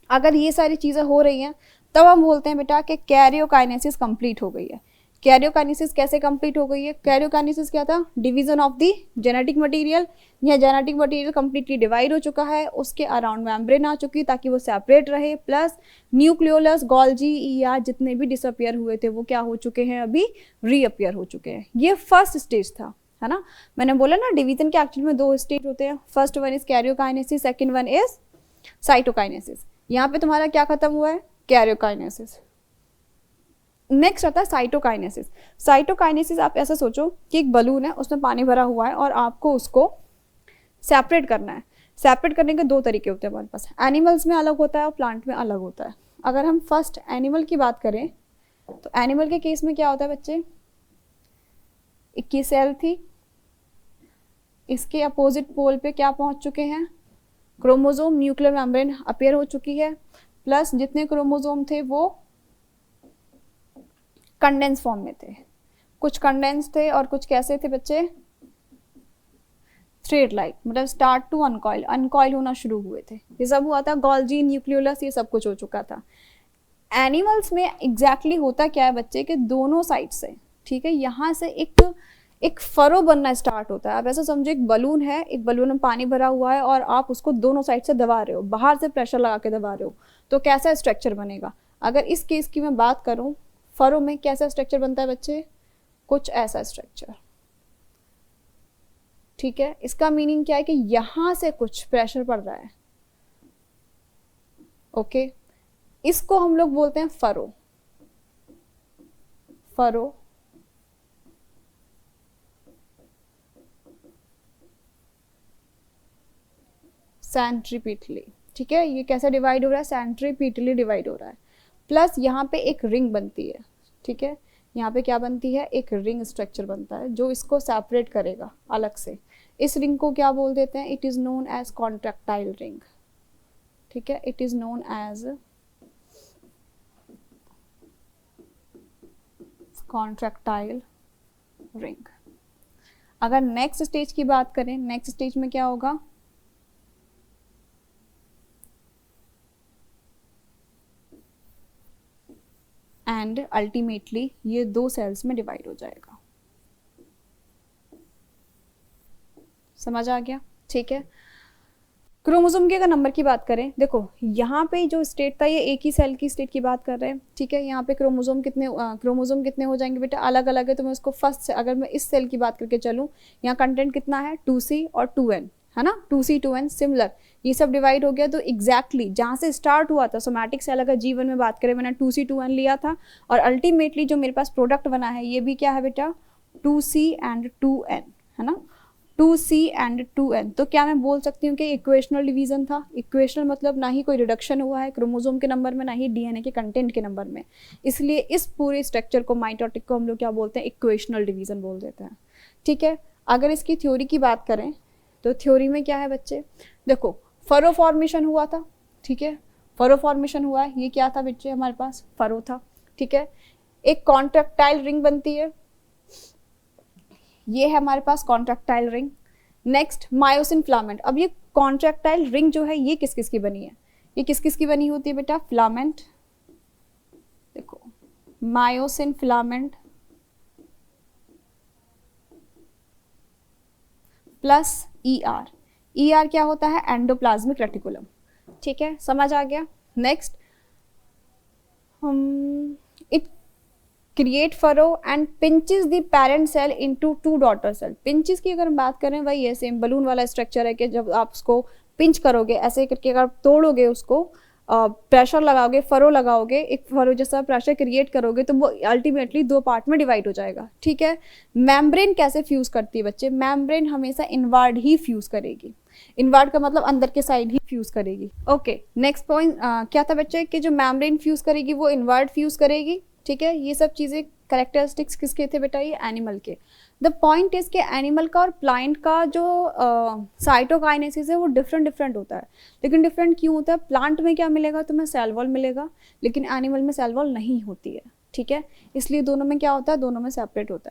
Speaker 1: अगर ये सारी चीजें हो रही हैं तब हम बोलते हैं बेटा कि कैरियोकाइनेसिस कंप्लीट हो गई है। कैरियोकाइनेसिस कैसे कंप्लीट हो गई है, कैरियोकाइनेसिस क्या था, division of the genetic material, या जेनेटिक मटेरियल कंप्लीटली डिवाइड हो चुका है, उसके अराउंड मेम्ब्रेन आ चुकी ताकि वो सेपरेट रहे, प्लस न्यूक्लियोलस, गोल्जी, या जितने भी डिसअपियर हुए थे वो क्या हो चुके हैं, अभी रीअपियर हो चुके हैं। ये फर्स्ट स्टेज था, है ना। मैंने बोला ना डिवीजन के एक्चुअली में दो स्टेज होते हैं, first one is karyokinesis, second one is cytokinesis. यहाँ पे तुम्हारा क्या खत्म हुआ है, कैरियोकाइनेसिस। नेक्स्ट आता है साइटोकाइनेसिस। साइटोकाइनेसिस आप ऐसा सोचो कि एक बलून है, उसमें पानी भरा हुआ है और आपको उसको सेपरेट करना है। सेपरेट करने के दो तरीके होते हैं हमारे पास, एनिमल्स में अलग होता है और प्लांट में अलग होता है। अगर हम फर्स्ट एनिमल की बात करें तो एनिमल के केस में क्या होता है बच्चे, 21 सेल थी, इसके अपोजिट पोल पे क्या पहुंच चुके हैं, क्रोमोसोम, न्यूक्लियर मेम्ब्रेन अपीयर हो चुकी है, प्लस जितने क्रोमोसोम थे वो कंडेंस फॉर्म में थे, कुछ कंडेंस थे और कुछ कैसे थे बच्चे, थ्रेड लाइक, मतलब स्टार्ट टू अनकॉइल, अनकॉइल होना शुरू हुए थे। ये सब हुआ था, गोल्जी, न्यूक्लियोलस, ये सब कुछ हो चुका था। एनिमल्स में एग्जैक्टली होता क्या है बच्चे के दोनों साइड से, ठीक है, यहाँ से एक फरो बनना स्टार्ट होता है। आप ऐसा समझो एक बलून है, एक बलून में पानी भरा हुआ है और आप उसको दोनों साइड से दबा रहे हो, बाहर से प्रेशर लगा के दबा रहे हो, तो कैसा स्ट्रक्चर बनेगा। अगर इस केस की मैं बात करूं, फरो में कैसा स्ट्रक्चर बनता है बच्चे, कुछ ऐसा स्ट्रक्चर, ठीक है। इसका मीनिंग क्या है कि यहां से कुछ प्रेशर पड़ रहा है, ओके। इसको हम लोग बोलते हैं फरो, फरो सेंट्रीपिटली, ठीक है। ये कैसे डिवाइड हो रहा है, सेंट्रीपिटली डिवाइड हो रहा है। प्लस यहाँ पे एक रिंग बनती है, ठीक है, यहाँ पे क्या बनती है, एक रिंग स्ट्रक्चर बनता है जो इसको सेपरेट करेगा अलग से। इस रिंग को क्या बोल देते हैं, it is known as contractile ring, ठीक है, it is known as contractile ring. अगर नेक्स्ट स्टेज की बात करें, नेक्स्ट स्टेज में क्या होगा, एंड अल्टीमेटली ये दो सेल्स में डिवाइड हो जाएगा। समझ आ गया, ठीक है। क्रोमोसोम के अगर नंबर की बात करें, देखो यहाँ पे जो स्टेट था ये एक ही सेल की स्टेट की बात कर रहे हैं, ठीक है। यहाँ पे क्रोमोसोम कितने हो जाएंगे बेटा, अलग अलग है, तो मैं उसको फर्स्ट से, अगर मैं इस सेल की बात करके चलूँ, यहाँ कंटेंट कितना है 2C और 2N, है ना, 2C 2N सिमिलर, ये सब डिवाइड हो गया। तो एग्जैक्टली जहाँ से स्टार्ट हुआ था सोमैटिक सेल, अगर जीवन में बात करें, मैंने 2C 2N लिया था और अल्टीमेटली जो मेरे पास प्रोडक्ट बना है ये भी क्या है बेटा, 2C एंड 2N, है ना, 2C एंड 2N। तो क्या मैं बोल सकती हूँ कि इक्वेशनल डिवीजन था। इक्वेशनल मतलब ना ही कोई रिडक्शन हुआ है क्रोमोसोम के नंबर में, ना ही डीएनए के कंटेंट के नंबर में, इसलिए इस पूरे स्ट्रक्चर को, माइटोटिक को हम लोग क्या बोलते हैं, इक्वेशनल डिवीजन बोल देते हैं, ठीक है। अगर इसकी थ्योरी की बात करें तो थ्योरी में क्या है बच्चे, देखो फरो फॉर्मेशन हुआ था, ठीक है, फरो फॉर्मेशन हुआ है, ये क्या था बच्चे, हमारे पास फरो था, ठीक है। एक कॉन्ट्रैक्टाइल रिंग बनती है, ये है हमारे पास contractile ring. Next myosin filament. अब ये कॉन्ट्रैक्टाइल रिंग जो है ये किस किस की बनी है, ये किस किस की बनी होती है बेटा, फिलामेंट, देखो myosin filament plus ER, ER क्या होता है, एंडोप्लाज्मिक रेटिकुलम, ठीक है, समझ आ गया। Next it create furrow and pinches the parent cell into 2 daughter cell. Pinches की अगर बात करें, वही है सेम बलून वाला स्ट्रक्चर है कि जब आप उसको पिंच करोगे, ऐसे करके अगर तोड़ोगे उसको, प्रेशर लगाओगे, फरो लगाओगे, एक फरो जैसा प्रेशर क्रिएट करोगे, तो वो अल्टीमेटली 2 पार्ट में डिवाइड हो जाएगा, ठीक है। मेम्ब्रेन कैसे फ्यूज करती है बच्चे, मेम्ब्रेन हमेशा इनवर्ड ही फ्यूज करेगी, इनवर्ड का मतलब अंदर के साइड ही फ्यूज करेगी, ओके। नेक्स्ट पॉइंट क्या था बच्चे, कि जो मेम्ब्रेन फ्यूज करेगी वो इनवर्ड फ्यूज करेगी, ठीक है। ये सब चीज़ें कैरेक्टरिस्टिक्स किसके थे बेटा, ये एनिमल के। द पॉइंट इज के एनिमल का और प्लांट का जो साइटोकाइनेसिस है वो डिफरेंट होता है। लेकिन डिफरेंट क्यों होता है, प्लांट में क्या मिलेगा तुम्हें, सेल वॉल मिलेगा, लेकिन एनिमल में सेल वॉल नहीं होती है, ठीक है। इसलिए दोनों में क्या होता है, दोनों में सेपरेट होता है।